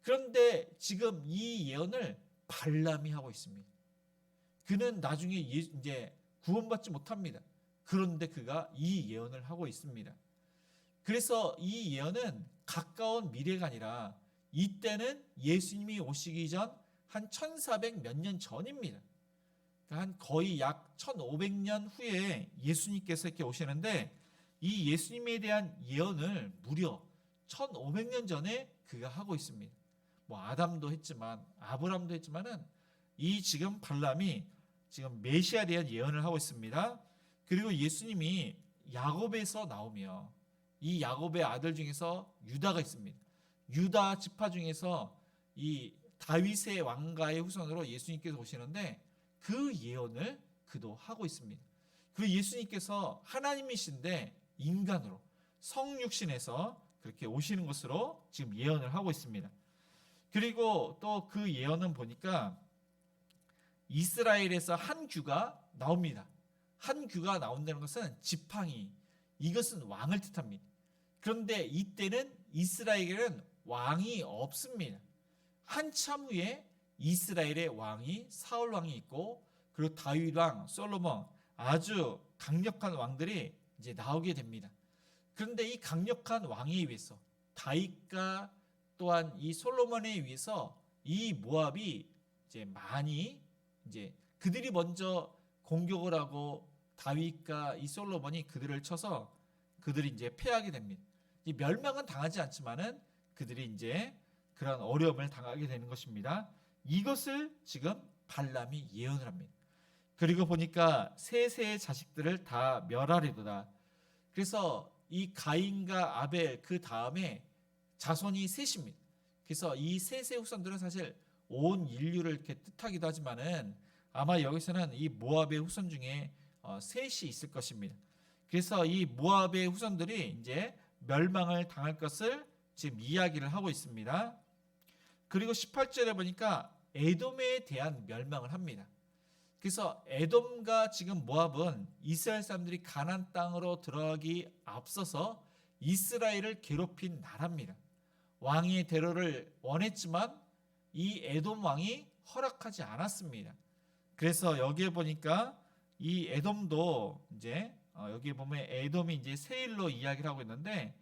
그런데 지금 이 예언을 발람이 하고 있습니다. 그는 나중에 이제 구원받지 못합니다. 그런데 그가 이 예언을 하고 있습니다. 그래서 이 예언은 가까운 미래가 아니라 이때는 예수님이 오시기 전 한 1400 몇 년 전입니다. 한 거의 약 1500년 후에 예수님께서 이렇게 오시는데 이 예수님에 대한 예언을 무려 1500년 전에 그가 하고 있습니다. 뭐 아담도 했지만 아브람도 했지만은 이 지금 발람이 지금 메시아에 대한 예언을 하고 있습니다. 그리고 예수님이 야곱에서 나오며 이 야곱의 아들 중에서 유다가 있습니다. 유다 지파 중에서 이 다윗의 왕가의 후손으로 예수님께서 오시는데 그 예언을 그도 하고 있습니다. 그리고 예수님께서 하나님이신데 인간으로 성육신에서 그렇게 오시는 것으로 지금 예언을 하고 있습니다. 그리고 또 그 예언은 보니까 이스라엘에서 한 규가 나옵니다. 한 규가 나온다는 것은 지팡이, 이것은 왕을 뜻합니다. 그런데 이때는 이스라엘에는 왕이 없습니다. 한참 후에 이스라엘의 왕이 사울 왕이 있고 그리고 다윗 왕, 솔로몬 아주 강력한 왕들이 이제 나오게 됩니다. 그런데 이 강력한 왕에 의해서 다윗과 또한 이 솔로몬에 의해서 이 모압이 이제 많이 이제 그들이 먼저 공격을 하고 다윗과 이 솔로몬이 그들을 쳐서 그들이 이제 패하게 됩니다. 이 멸망은 당하지 않지만은 그들이 이제 그런 어려움을 당하게 되는 것입니다. 이것을 지금 발람이 예언을 합니다. 그리고 보니까 셋의 자식들을 다 멸하리로다. 그래서 이 가인과 아벨 그 다음에 자손이 셋입니다. 그래서 이 셋의 후손들은 사실 온 인류를 이렇게 뜻하기도 하지만은 아마 여기서는 이 모압의 후손 중에 셋이 있을 것입니다. 그래서 이 모압의 후손들이 이제 멸망을 당할 것을 지금 이야기를 하고 있습니다. 그리고 18절에 보니까 에돔에 대한 멸망을 합니다. 그래서 에돔과 지금 모압은 이스라엘 사람들이 가나안 땅으로 들어가기 앞서서 이스라엘을 괴롭힌 나라입니다. 왕의 대로를 원했지만 이 에돔 왕이 허락하지 않았습니다. 그래서 여기에 보니까 이 에돔도 이제 여기에 보면 에돔이 이제 세일로 이야기를 하고 있는데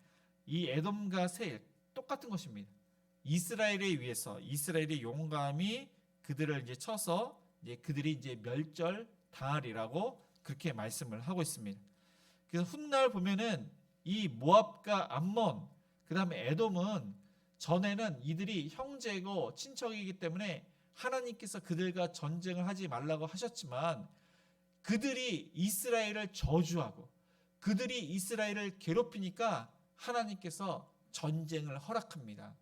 이 에돔과 세일 똑같은 것입니다. 이스라엘에 의해서 이스라엘의 용감이 그들을 이제 쳐서 이제 그들이 이제 멸절 당하리라고 그렇게 말씀을 하고 있습니다. 그래서 훗날 보면은 이 모압과 암몬 그다음에 에돔은 전에는 이들이 형제고 친척이기 때문에 하나님께서 그들과 전쟁을 하지 말라고 하셨지만 그들이 이스라엘을 저주하고 그들이 이스라엘을 괴롭히니까 하나님께서 전쟁을 허락합니다.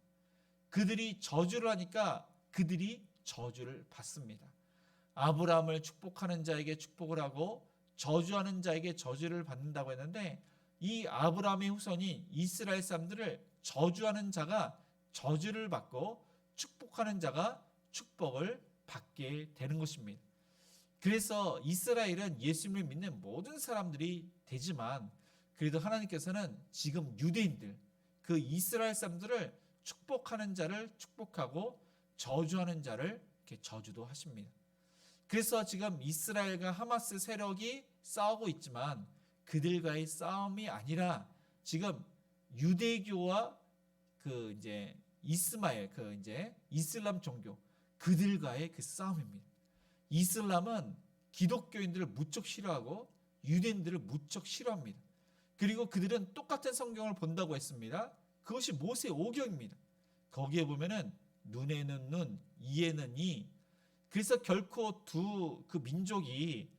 그들이 저주를 하니까 그들이 저주를 받습니다. 아브라함을 축복하는 자에게 축복을 하고 저주하는 자에게 저주를 받는다고 했는데 이 아브라함의 후손이 이스라엘 사람들을 저주하는 자가 저주를 받고 축복하는 자가 축복을 받게 되는 것입니다. 그래서 이스라엘은 예수님을 믿는 모든 사람들이 되지만 그래도 하나님께서는 지금 유대인들 그 이스라엘 사람들을 축복하는 자를 축복하고 저주하는 자를 이렇게 저주도 하십니다. 그래서 지금 이스라엘과 하마스 세력이 싸우고 있지만 그들과의 싸움이 아니라 지금 유대교와 그 이제 이스마엘 그 이제 이슬람 종교 그들과의 그 싸움입니다. 이슬람은 기독교인들을 무척 싫어하고 유대인들을 무척 싫어합니다. 그리고 그들은 똑같은 성경을 본다고 했습니다. 그것이 모세 오경입니다. 거기에 보면은 눈에는 눈, 이에는 이. 그래서 결코 두 그 민족이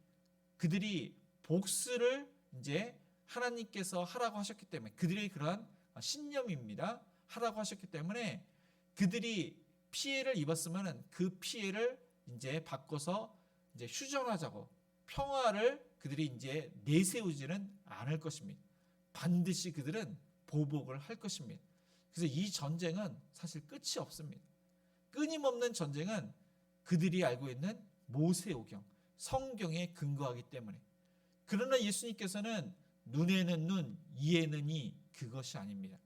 그들이 복수를 이제 하나님께서 하라고 하셨기 때문에 그들의 그러한 신념입니다. 하라고 하셨기 때문에 그들이 피해를 입었으면은 그 피해를 이제 바꿔서 이제 휴전하자고 평화를 그들이 이제 내세우지는 않을 것입니다. 반드시 그들은 보복을 할 것입니다. 그래서 이 전쟁은 사실 끝이 없습니다. 끊임없는 전쟁은 그들이 알고 있는 모세오경, 성경에 근거하기 때문에. 그러나 예수님께서는 눈에는 눈, 이에는 이 그것이 아닙니다.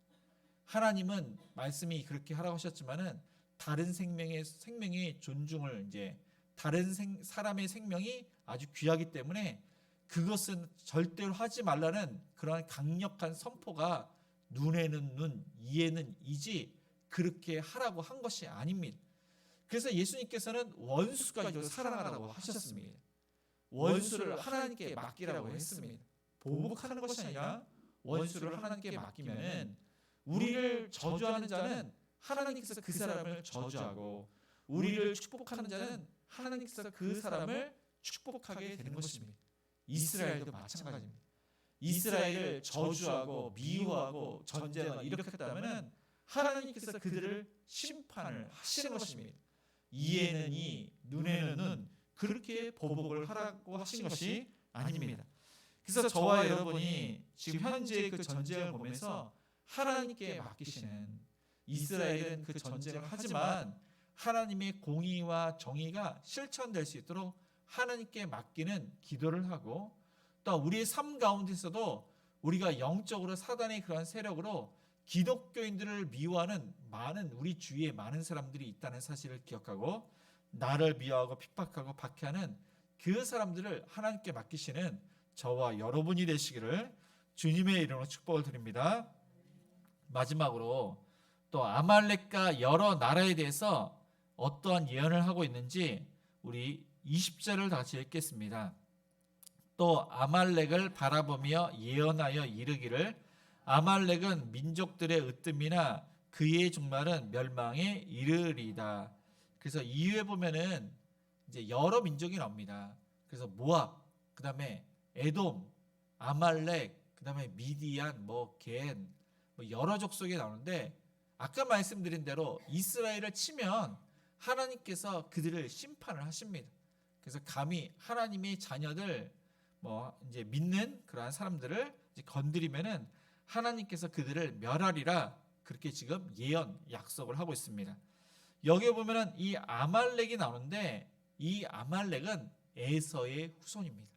하나님은 말씀이 그렇게 하라고 하셨지만은 다른 생명의 존중을 이제 다른 사람의 생명이 아주 귀하기 때문에 그것은 절대로 하지 말라는 그러한 강력한 선포가 눈에는 눈, 이에는 이지 그렇게 하라고 한 것이 아닙니다. 그래서 예수님께서는 원수까지도 사랑하라고 하셨습니다. 원수를 하나님께 맡기라고 했습니다. 보복하는 것이 아니라 원수를 하나님께 맡기면은 우리를 저주하는 자는 하나님께서 그 사람을 저주하고 우리를 축복하는 자는 하나님께서 그 사람을 축복하게 되는 것입니다. 이스라엘도 마찬가지입니다. 이스라엘을 저주하고 미워하고 전쟁을 일으켰다면 하나님께서 그들을 심판을 하시는 것입니다. 이에는 이, 눈에는 눈, 그렇게 보복을 하라고 하신 것이 아닙니다. 그래서 저와 여러분이 지금 현재 그 전쟁을 보면서 하나님께 맡기시는, 이스라엘은 그 전쟁을 하지만 하나님의 공의와 정의가 실천될 수 있도록 하나님께 맡기는 기도를 하고, 또 우리의 삶 가운데서도 우리가 영적으로 사단의 그러한 세력으로 기독교인들을 미워하는 많은, 우리 주위에 많은 사람들이 있다는 사실을 기억하고, 나를 미워하고 핍박하고 박해하는 그 사람들을 하나님께 맡기시는 저와 여러분이 되시기를 주님의 이름으로 축복을 드립니다. 마지막으로 또 아말렉과 여러 나라에 대해서 어떠한 예언을 하고 있는지 우리 20절을 같이 읽겠습니다. 또 아말렉을 바라보며 예언하여 이르기를 아말렉은 민족들의 으뜸이나 그의 종말은 멸망에 이르리다. 그래서 이후에 보면은 이제 여러 민족이 나옵니다. 그래서 모압, 그다음에 에돔, 아말렉, 그다음에 미디안, 겐, 여러 족속이 나오는데, 아까 말씀드린 대로 이스라엘을 치면 하나님께서 그들을 심판을 하십니다. 그래서 감히 하나님의 자녀들 이제 믿는 그러한 사람들을 이제 건드리면은 하나님께서 그들을 멸하리라, 그렇게 지금 예언 약속을 하고 있습니다. 여기에 보면은 이 아말렉이 나오는데, 이 아말렉은 에서의 후손입니다.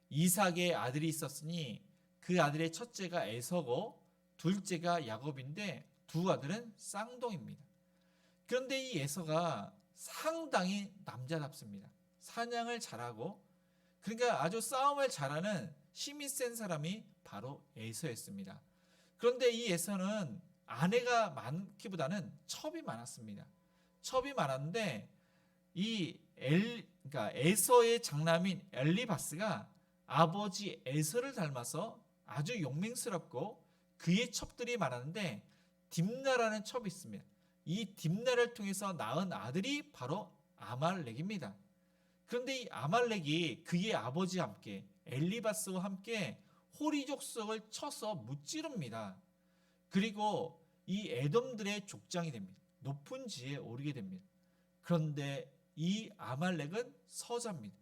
이삭의 아들이 있었으니 그 아들의 첫째가 에서고 둘째가 야곱인데 두 아들은 쌍둥이입니다. 그런데 이 에서가 상당히 남자답습니다. 사냥을 잘하고, 그러니까 아주 싸움을 잘하는 힘이 센 사람이 바로 에서였습니다. 그런데 이 에서는 아내가 많기보다는 첩이 많았습니다. 첩이 많았는데 그러니까 에서의 장남인 엘리바스가 아버지 에서를 닮아서 아주 용맹스럽고 그의 첩들이 많았는데 딥나라는 첩이 있습니다. 이 딥나를 통해서 낳은 아들이 바로 아말렉입니다. 그런데 이 아말렉이 그의 아버지와 함께 엘리바스와 함께 호리 족속을 쳐서 무찌릅니다. 그리고 이 에돔들의 족장이 됩니다. 높은 지에 오르게 됩니다. 그런데 이 아말렉은 서자입니다.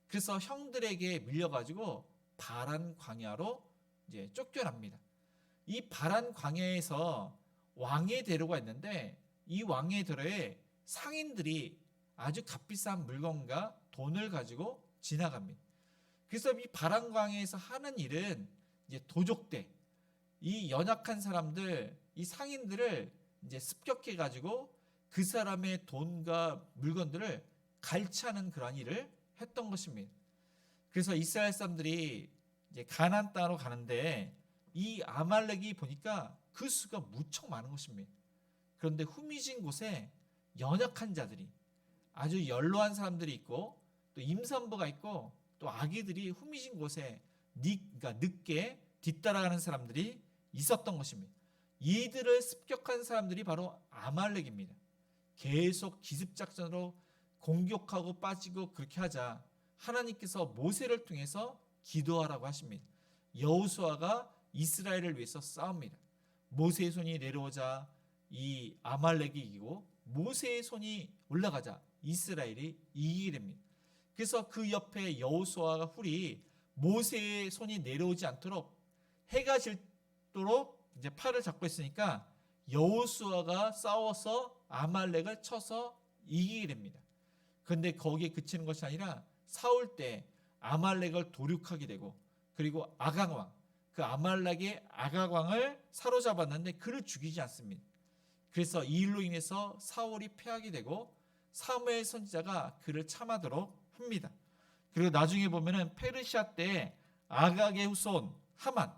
그래서 형들에게 밀려가지고 바란 광야로 이제 쫓겨납니다. 이 바란 광야에서 왕의 대로가 있는데, 이 왕의 대로에 상인들이 아주 값비싼 물건과 돈을 가지고 지나갑니다. 그래서 이 바란 광야에서 하는 일은 이제 도적대, 이 연약한 사람들, 이 상인들을 이제 습격해 가지고 그 사람의 돈과 물건들을 갈취하는 그런 일을 했던 것입니다. 그래서 이스라엘 사람들이 이제 가나안 땅으로 가는데 이 아말렉이 보니까 그 수가 무척 많은 것입니다. 그런데 후미진 곳에 연약한 자들이, 아주 연로한 사람들이 있고 또 임산부가 있고 또 아기들이 후미진 곳에 그러니까 늦게 뒤따라가는 사람들이 있었던 것입니다. 이들을 습격한 사람들이 바로 아말렉입니다. 계속 기습작전으로 공격하고 빠지고 그렇게 하자 하나님께서 모세를 통해서 기도하라고 하십니다. 여호수아가 이스라엘을 위해서 싸웁니다. 모세의 손이 내려오자 이 아말렉이 이기고, 모세의 손이 올라가자 이스라엘이 이기게 됩니다. 그래서 그 옆에 여호수아가 훌이 모세의 손이 내려오지 않도록, 해가 질도록 이제 팔을 잡고 있으니까 여호수아가 싸워서 아말렉을 쳐서 이기게 됩니다. 그런데 거기에 그치는 것이 아니라 싸울 때 아말렉을 도륙하게 되고, 그리고 아각왕, 그 아말렉의 아각왕을 사로잡았는데 그를 죽이지 않습니다. 그래서 이 일로 인해서 사울이 패하게 되고 사무엘 선지자가 그를 참하도록 합니다. 그리고 나중에 보면은 페르시아 때 아각의 후손 하만,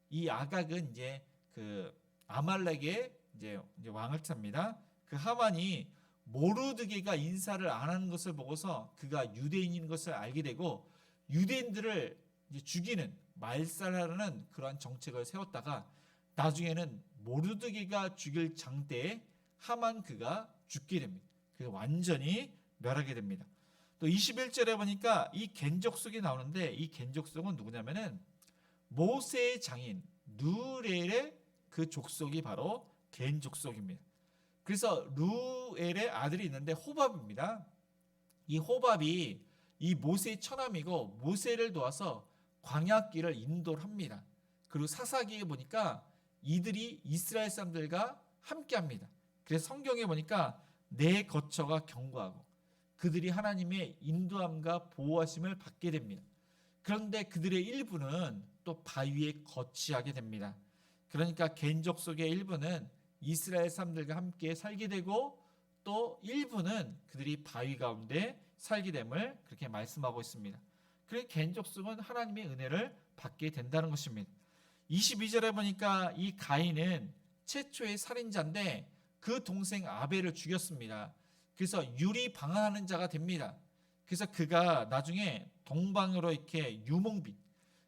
이 아각은 이제 그 아말렉의 이제 왕을 찹니다. 그 하만이 모르드게가 인사를 안 하는 것을 보고서 그가 유대인인 것을 알게 되고 유대인들을 이제 죽이는 말살하려는 그러한 정책을 세웠다가 나중에는 모르드게가 죽일 장대에 하만 그가 죽게 됩니다. 그래서 완전히 멸하게 됩니다. 또 21절에 보니까 이 겐족속이 나오는데 이 겐족속은 누구냐면은 모세의 장인 누엘의 그 족속이 바로 겐족속입니다. 그래서 루엘의 아들이 있는데 호밥입니다. 이 호밥이 이 모세의 처남이고 모세를 도와서 광야길을 인도를 합니다. 그리고 사사기에 보니까 이들이 이스라엘 사람들과 함께합니다. 그래서 성경에 보니까 내 거처가 견고하고 그들이 하나님의 인도함과 보호하심을 받게 됩니다. 그런데 그들의 일부는 또 바위에 거치하게 됩니다. 그러니까 겐족 속의 일부는 이스라엘 사람들과 함께 살게 되고 또 일부는 그들이 바위 가운데 살게 됨을 그렇게 말씀하고 있습니다. 그래서 겐족 속은 하나님의 은혜를 받게 된다는 것입니다. 22절에 보니까 이 가인은 최초의 살인자인데 그 동생 아벨을 죽였습니다. 그래서 유리 방황하는 자가 됩니다. 그래서 그가 나중에 동방으로 이렇게 유목민,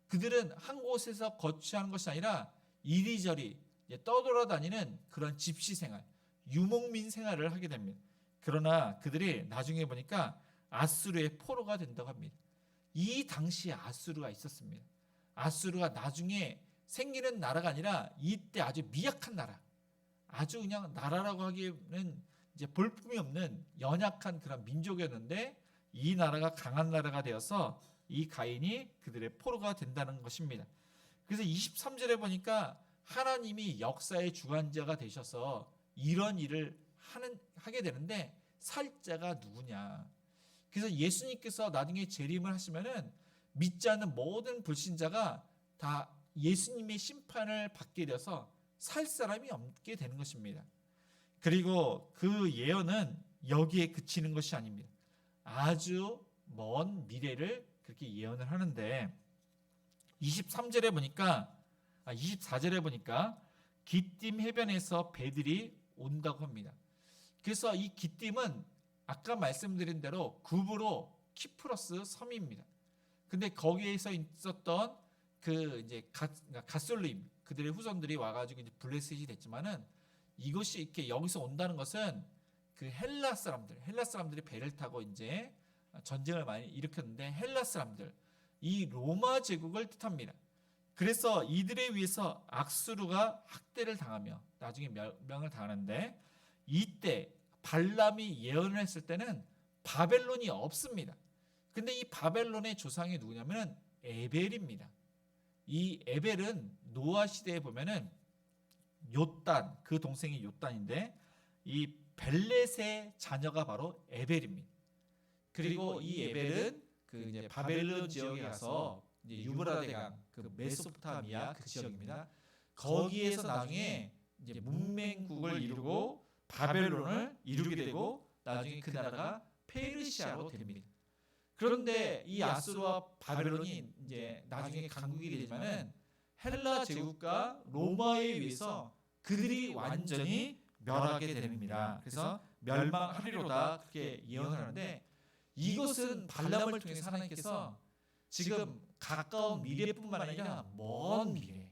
그들은 한 곳에서 거주하는 것이 아니라 이리저리 떠돌아다니는 그런 집시 생활, 유목민 생활을 하게 됩니다. 그러나 그들이 나중에 보니까 아수르의 포로가 된다고 합니다. 이 당시에 아수르가 있었습니다. 아수르가 나중에 생기는 나라가 아니라 이때 아주 미약한 나라, 아주 그냥 나라라고 하기에는 이제 볼품이 없는 연약한 그런 민족이었는데 이 나라가 강한 나라가 되어서 이 가인이 그들의 포로가 된다는 것입니다. 그래서 23절에 보니까 하나님이 역사의 주관자가 되셔서 이런 일을 하게 되는데 살자가 누구냐. 그래서 예수님께서 나중에 재림을 하시면은 믿지 않는 모든 불신자가 다 예수님의 심판을 받게 되어서 살 사람이 없게 되는 것입니다. 그리고 그 예언은 여기에 그치는 것이 아닙니다. 아주 먼 미래를 그렇게 예언을 하는데 24절에 보니까 기띔 해변에서 배들이 온다고 합니다. 그래서 이 기띔은 아까 말씀드린 대로 굽으로 키프로스 섬입니다. 근데 거기에서 있었던 그 이제 갓솔림 그들의 후손들이 와가지고 이제 블레셋이 됐지만은 이것이 이렇게 여기서 온다는 것은 그 헬라 사람들이 배를 타고 이제 전쟁을 많이 일으켰는데 헬라 사람들, 이 로마 제국을 뜻합니다. 그래서 이들에 의해서 악수르가 학대를 당하며 나중에 멸망을 당하는데 이때 발람이 예언을 했을 때는 바벨론이 없습니다. 근데 이 바벨론의 조상이 누구냐면 에벨입니다. 이 에벨은 노아 시대에 보면은 요단, 그 동생이 요단인데 이 벨렛의 자녀가 바로 에벨입니다. 그리고 이 에벨은 그 이제 바벨론 지역에 가서 이제 유브라데강, 그 메소포타미아 그 지역입니다. 거기에서 나중에 이제 문맹국을 이루고 바벨론을 이루게 되고 나중에 그 나라가 페르시아로 됩니다. 그런데 이 아수르와 바벨론이 이제 나중에 강국이 되지만은 헬라 제국과 로마에 의해서 그들이 완전히 멸하게 됩니다. 그래서 멸망하리로다 그렇게 예언하는데 이것은 발람을 통해서 하나님께서 지금 가까운 미래뿐만 아니라 먼 미래,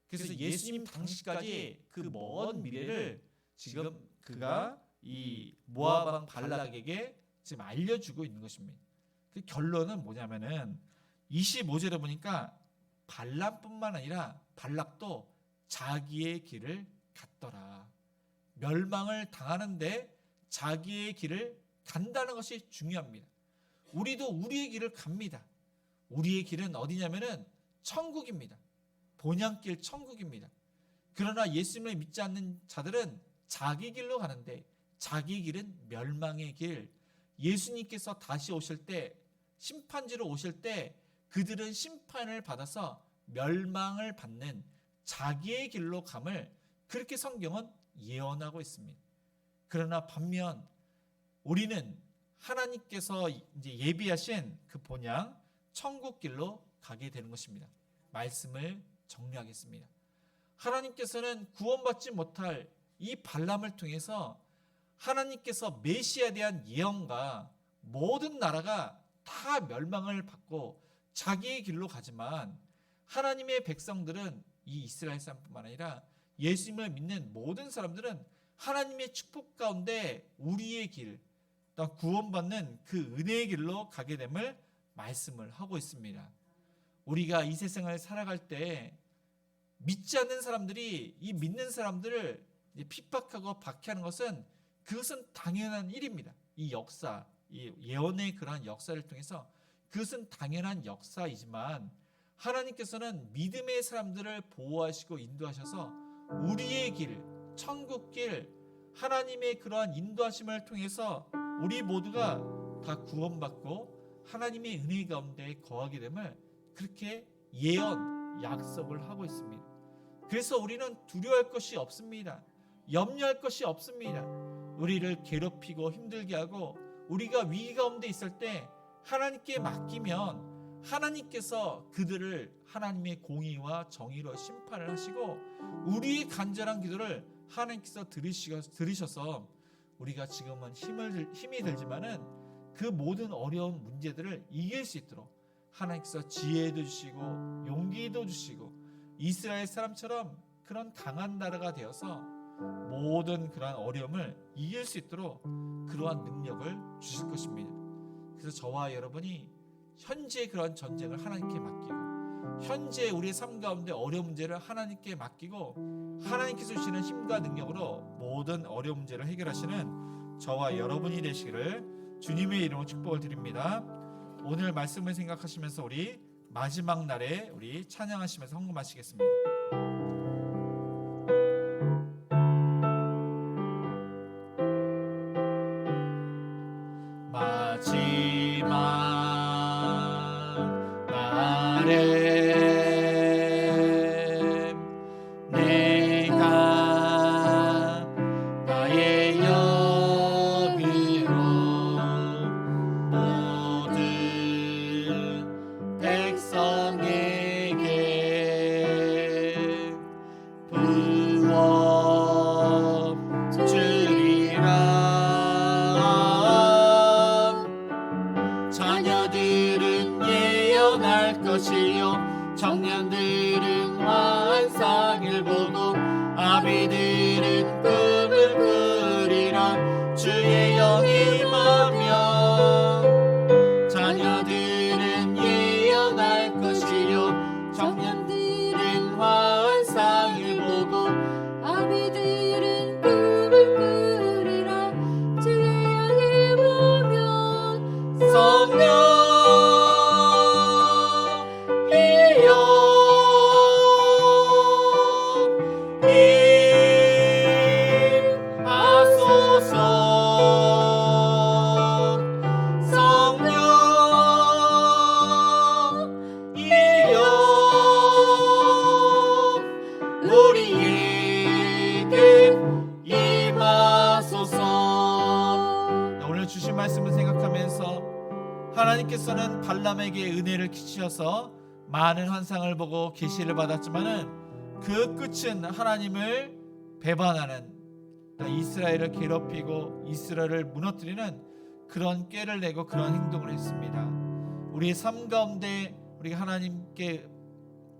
그래서 예수님 당시까지 그 먼 미래를 지금 그가 이 모압 왕 발락에게 지금 알려주고 있는 것입니다. 그 결론은 뭐냐면은 25절에 보니까 발람뿐만 아니라 발락도 자기의 길을 갔더라. 멸망을 당하는데 자기의 길을 간다는 것이 중요합니다. 우리도 우리의 길을 갑니다. 우리의 길은 어디냐면은 천국입니다. 본향길 천국입니다. 그러나 예수님을 믿지 않는 자들은 자기 길로 가는데 자기 길은 멸망의 길. 예수님께서 다시 오실 때, 심판지로 오실 때 그들은 심판을 받아서 멸망을 받는 자기의 길로 감을 그렇게 성경은 예언하고 있습니다. 그러나 반면 우리는 하나님께서 이제 예비하신 그 본향 천국 길로 가게 되는 것입니다. 말씀을 정리하겠습니다. 하나님께서는 구원받지 못할 이 발람을 통해서 하나님께서 메시아에 대한 예언과 모든 나라가 다 멸망을 받고 자기의 길로 가지만 하나님의 백성들은 이 이스라엘 사람뿐만 아니라 예수님을 믿는 모든 사람들은 하나님의 축복 가운데 우리의 길, 또 구원받는 그 은혜의 길로 가게 됨을 말씀을 하고 있습니다. 우리가 이 세상을 살아갈 때 믿지 않는 사람들이 이 믿는 사람들을 핍박하고 박해하는 것은 그것은 당연한 일입니다. 이 역사, 이 예언의 그러한 역사를 통해서 그것은 당연한 역사이지만 하나님께서는 믿음의 사람들을 보호하시고 인도하셔서 우리의 길, 천국 길, 하나님의 그러한 인도하심을 통해서 우리 모두가 다 구원받고 하나님의 은혜 가운데 거하게 됨을 그렇게 예언, 약속을 하고 있습니다. 그래서 우리는 두려워할 것이 없습니다. 염려할 것이 없습니다. 우리를 괴롭히고 힘들게 하고 우리가 위기 가운데 있을 때 하나님께 맡기면 하나님께서 그들을 하나님의 공의와 정의로 심판을 하시고 우리의 간절한 기도를 하나님께서 들으셔서 우리가 지금은 힘이 들지만은 그 모든 어려운 문제들을 이길 수 있도록 하나님께서 지혜도 주시고 용기도 주시고 이스라엘 사람처럼 그런 강한 나라가 되어서 모든 그러한 어려움을 이길 수 있도록 그러한 능력을 주실 것입니다. 그래서 저와 여러분이 현재 그런 전쟁을 하나님께 맡기고 현재 우리의 삶 가운데 어려운 문제를 하나님께 맡기고 하나님께서 주시는 힘과 능력으로 모든 어려운 문제를 해결하시는 저와 여러분이 되시기를 주님의 이름으로 축복을 드립니다. 오늘 말씀을 생각하시면서 우리 마지막 날에 우리 찬양하시면서 헌금하시겠습니다. 마지막 날에 내가 나의 영으로 모든 백성에게 부어 주리라. 자녀들은 예언할 것이요 청년들은 환상을 보고 아비들은 꿈을 꾸리라. 주의 영이 임하며 자녀들은 예언할 것이요 청년들은 환상을 보고 아비들은 꿈을 꾸리라. 주의 영이 보면 성령 우리에게 임하소서. 오늘 주신 말씀을 생각하면서 하나님께서는 발람에게 은혜를 끼치셔서 많은 환상을 보고 계시를 받았지만은 그 끝은 하나님을 배반하는, 이스라엘을 괴롭히고 이스라엘을 무너뜨리는 그런 꾀를 내고 그런 행동을 했습니다. 우리의 삶 가운데 우리가 하나님께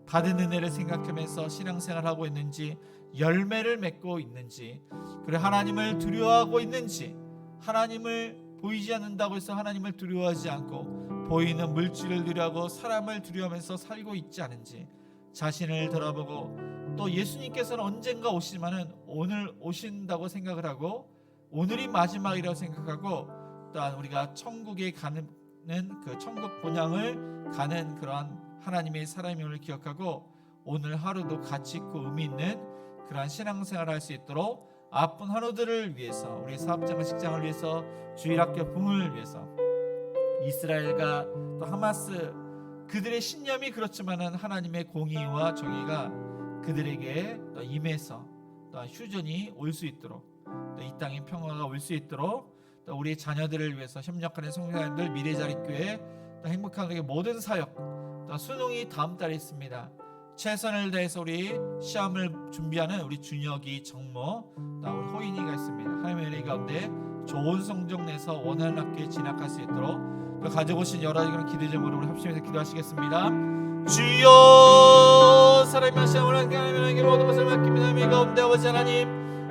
받은 은혜를 생각하면서 신앙생활하고 있는지, 열매를 맺고 있는지, 그리고 하나님을 두려워하고 있는지, 하나님을 보이지 않는다고 해서 하나님을 두려워하지 않고 보이는 물질을 두려워하고 사람을 두려워하면서 살고 있지 않은지 자신을 돌아보고, 또 예수님께서는 언젠가 오시지만은 오늘 오신다고 생각을 하고 오늘이 마지막이라고 생각하고, 또한 우리가 천국에 가는 그 천국 본향을 가는 그러한 하나님의 사람임을 기억하고 오늘 하루도 가치 있고 의미 있는 그러한 신앙생활을 할 수 있도록 아픈 환우들을 위해서, 우리 사업장과 직장을 위해서, 주일학교 부흥을 위해서, 이스라엘과 또 하마스 그들의 신념이 그렇지만은 하나님의 공의와 정의가 그들에게 또 임해서 또 휴전이 올 수 있도록, 또 이 땅에 평화가 올 수 있도록, 또 우리 자녀들을 위해서 협력하는 성도님들, 미래자립교회, 또 행복한 우리 모든 사역, 또 수능이 다음 달에 있습니다. 최선을 다해서 우리 시험을 준비하는 우리 준혁이, 정모, 또 우리 호인이가 있습니다. 하나님의 은혜 가운데 좋은 성적 내서 원하는 학교에 진학할 수 있도록 또 가져오신 여러 가지 그런 기도 제목으로 우리 합심해서 기도하시겠습니다. 주여, 사랑의 말씀을 하나님에게 모든 것을 맡깁니다. 하나님 가운데 아버지 하나님,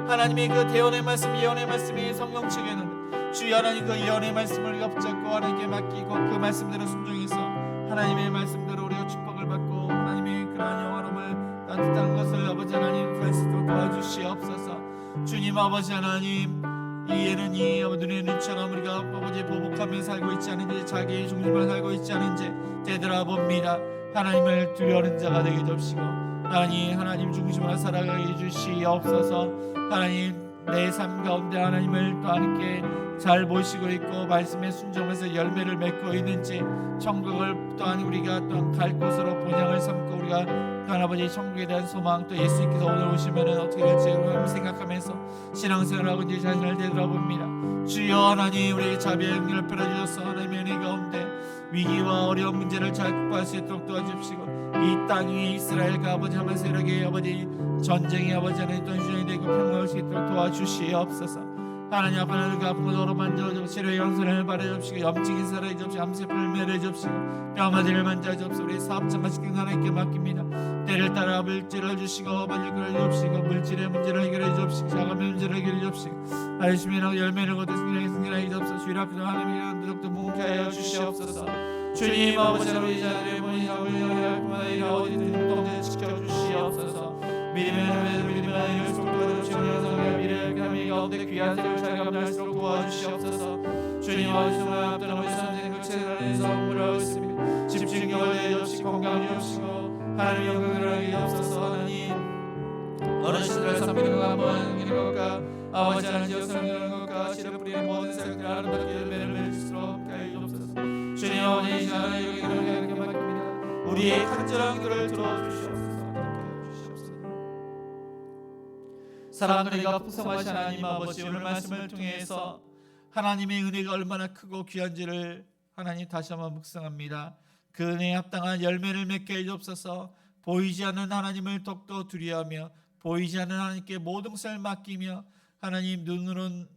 하나님의 그 대언의 말씀, 예언의 말씀이 성령측에 있는데 주여 하나님 그 예언의 말씀을 우리가 붙잡고 하나님께 맡기고 그 말씀대로 순종해서 하나님의 말씀대로 우리가 축복을 받고 하나님의 그러한 영원함을 따뜻한 것을 아버지 하나님 갈수록 도와주시옵소서. 주님 아버지 하나님, 이에는 이 눈에 눈처럼 우리가 아버지 보복하며 살고 있지 않은지, 자기의 중심을 살고 있지 않은지 되돌아봅니다. 하나님을 두려워하는 자가 되게 해주시고 하나님 중심으로 살아가게 해주시옵소서. 하나님 내 삶 가운데 하나님을 또 함께 잘 모시고 있고 말씀에 순종해서 열매를 맺고 있는지, 천국을 또한 우리가 또한 갈 곳으로 본향을 삼고 우리가 하나님 천국에 대한 소망, 또 예수님께서 오늘 오시면은 어떻게 될지 생각하면서 신앙생활하고 이제 자신을 되돌아봅니다. 주여 하나님, 우리 자비의 능력을 베풀어주셔서 하나님의 은혜 가운데 위기와 어려운 문제를 잘 극복할 수 있도록 도와주시고 이 땅 위에 이스라엘과 아버지 하면서 이렇게 아버지 전쟁이 아버지 하나님 또한 주장이 되고 평화할 수 있도록 도와주시옵소서. 하나님 앞에 그 아픈 것으로 만져주시고 치료의 영선을 바라주시고 염증이 사라져주시고 암세포를 멸해주시고 뼈마디를 만져주시고 우리 사업장과 직장 하나님께 맡깁니다. 때를 따라 물질을 주시고 만족을 주시고 물질의 문제를 해결해 주시고 자금의 문제를 해결해 주시고 알심이라고 열매를 거둬 승리하게 주옵소서. 주일 앞에서 하나님의 은덕도 묵게 하여 주시옵소서. 주님 아버지 우리 자들의 본인 자들의 어디든 동네 지켜주시옵소서. 믿음의 하나님을 속도로 지원하여 미래의 감히 가운데 귀한 생을 잘 감당할수록 도와주시옵소서. 주님 아버지 정말 앞던 아버지 선생님 그 채널에서 공부를 하고 있습니다. 집중력을 내주시고 건강을 주시고 하나님 영광을 하게 하옵소서. 하나님 어르신들을 섬기는 것과 모아는 것과 아버지 하나님 지역 섬기는 것과 씨를 뿌리는 모든 사역들을 아름답게 열매를 맺을 수 있도록 하여 주옵소서. 주님 아버지 이 시간에 여기 이렇게 맡깁니다. 우리의 간절한 기도를 들어주시옵소서. 사랑하는 우리가 풍성하신 하나님 아버지, 오늘 말씀을 통해서 하나님의 은혜가 얼마나 크고 귀한지를 하나님 다시 한번 묵상합니다. 그 은혜에 합당한 열매를 맺게 해주옵소서. 보이지 않는 하나님을 더욱더 두려워하며 보이지 않는 하나님께 모든 것을 맡기며 하나님 눈으로는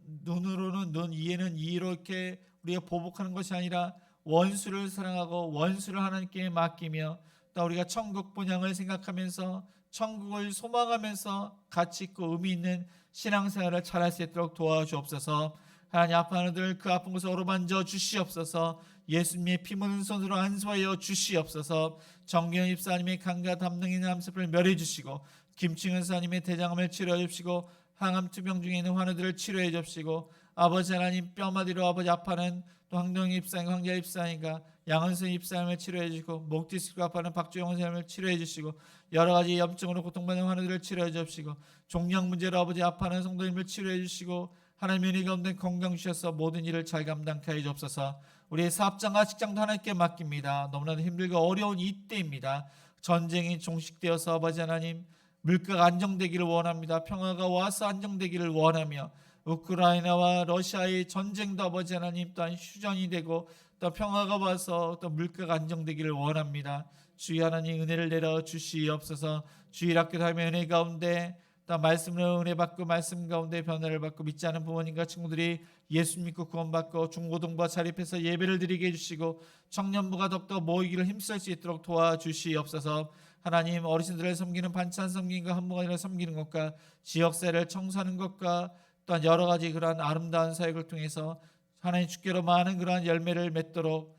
눈, 이에는 이로 이렇게 우리가 보복하는 것이 아니라 원수를 사랑하고 원수를 하나님께 맡기며 또 우리가 천국 본향을 생각하면서 천국을 소망하면서 가치 있고 의미 있는 신앙생활을 잘할 수 있도록 도와주옵소서. 하나님 아픈 하나들 그 아픈 곳을 어루만져 주시옵소서. 예수님의 피 묻은 손으로 안수하여 주시옵소서. 정경현 입사님의 간과 담등 있는 암세포를 멸해 주시고 김충현 사님의 대장암을 치료해 주시고 항암 투병 중에 있는 환우들을 치료해 주시고 아버지 하나님 뼈마디로 아버지 아파하는 또 황동희 입사님, 황자 입사님과 양은선 입사님을 치료해 주시고 목 디스크로 아파하는 박주영 선생님을 치료해 주시고 여러 가지 염증으로 고통받는 환우들을 치료해 주시고 종양 문제로 아버지 아파하는 성도님을 치료해 주시고 하나님의 은혜 가운데 건강 주셔서 모든 일을 잘 감당케 해 주옵소서. 우리의 사업장과 직장도 하나님께 맡깁니다. 너무나도 힘들고 어려운 이때입니다. 전쟁이 종식되어서 아버지 하나님 물가가 안정되기를 원합니다. 평화가 와서 안정되기를 원하며 우크라이나와 러시아의 전쟁도 아버지 하나님 또한 휴전이 되고 또 평화가 와서 또 물가가 안정되기를 원합니다. 주의 하나님 은혜를 내려 주시옵소서. 주일 학교 다니며 은혜 가운데 또 말씀으로 은혜 받고 말씀 가운데 변화를 받고 믿지 않은 부모님과 친구들이 예수 믿고 구원받고 중고등부와 자립해서 예배를 드리게 해주시고 청년부가 더욱더 모이기를 힘쓸 수 있도록 도와주시옵소서. 하나님 어르신들을 섬기는 반찬 섬김과 한무가지를 섬기는 것과 지역사회를 청소하는 것과 또한 여러 가지 그러한 아름다운 사역을 통해서 하나님 주께로 많은 그러한 열매를 맺도록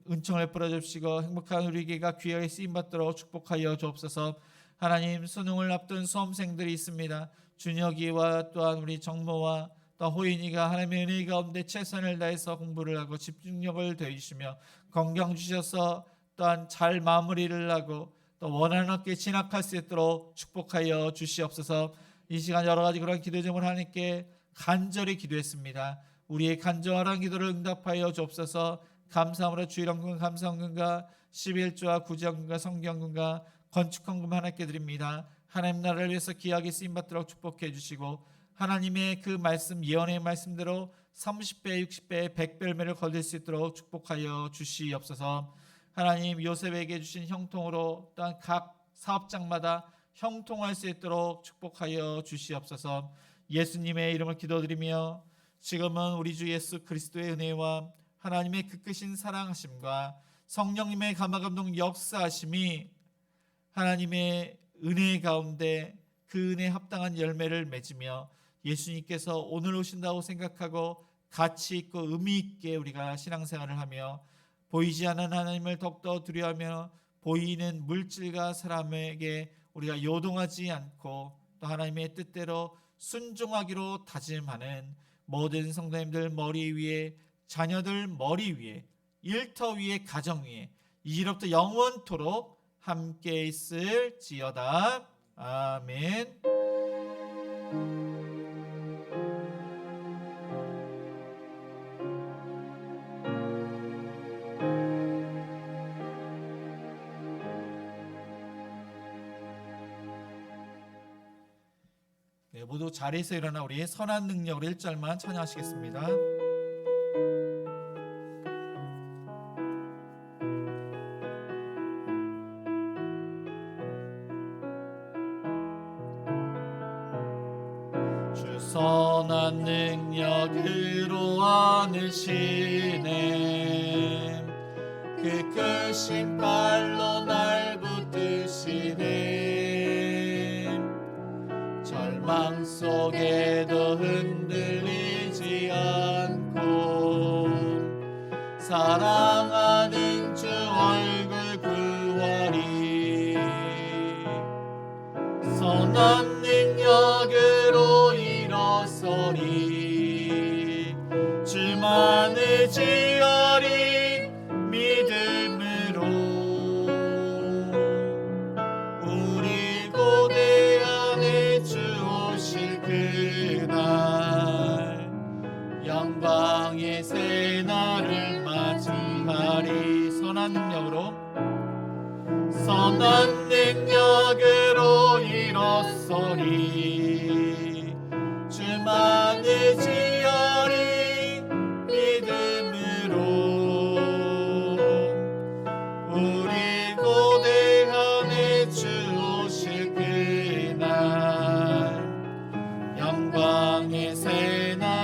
은총을 베풀어 주시고 행복한 우리에게가 귀하게 쓰임받도록 축복하여 주옵소서. 하나님 수능을 앞둔 수험생들이 있습니다. 준혁이와 또한 우리 정모와 또 호인이가 하나님의 은혜 가운데 최선을 다해서 공부를 하고 집중력을 더해주시며 건강 주셔서 또한 잘 마무리를 하고 또 원하는 학교에 진학할 수 있도록 축복하여 주시옵소서. 이 시간 여러 가지 그런 기도 제목을 하나님께 간절히 기도했습니다. 우리의 간절한 기도를 응답하여 주옵소서. 감사함으로 주일헌금 감사헌금과 11조와 구제헌금과 성경헌금과 건축헌금 하나님께 드립니다. 하나님 나라를 위해서 귀하게 쓰임받도록 축복해 주시고 하나님의 그 말씀 예언의 말씀대로 30배 60배 100배 열매를 거둘 수 있도록 축복하여 주시옵소서. 하나님 요셉에게 주신 형통으로 또한 각 사업장마다 형통할 수 있도록 축복하여 주시옵소서. 예수님의 이름을 기도드리며 지금은 우리 주 예수 그리스도의 은혜와 하나님의 그 크신 사랑하심과 성령님의 감화감동 역사하심이 하나님의 은혜 가운데 그 은혜에 합당한 열매를 맺으며 예수님께서 오늘 오신다고 생각하고 가치 있고 의미 있게 우리가 신앙생활을 하며 보이지 않는 하나님을 더욱더 두려워하며 보이는 물질과 사람에게 우리가 요동하지 않고 또 하나님의 뜻대로 순종하기로 다짐하는 모든 성도님들 머리 위에, 자녀들 머리 위에, 일터 위에, 가정 위에 이제부터 영원토록 함께 있을지어다. 아멘. 네, 모두 자리에서 일어나 우리 선한 능력으로 1절만 찬양하시겠습니다. 주 선한 능력으로 안으시네 그 크신 팔로 날 붙드시네 절망 속에도 흔들리지 않고 사랑하는 주 얼굴 구하리 선한 능력으로 일어서리 주만 의지하리 믿음으로 우리 고대 안에 주 오실 그날 영광의 새날을 맞이하리 선한 능력으로 일어서리 주만 의지하리 믿음으로 우리 고대 안에 주 오실 그날 영광의 새날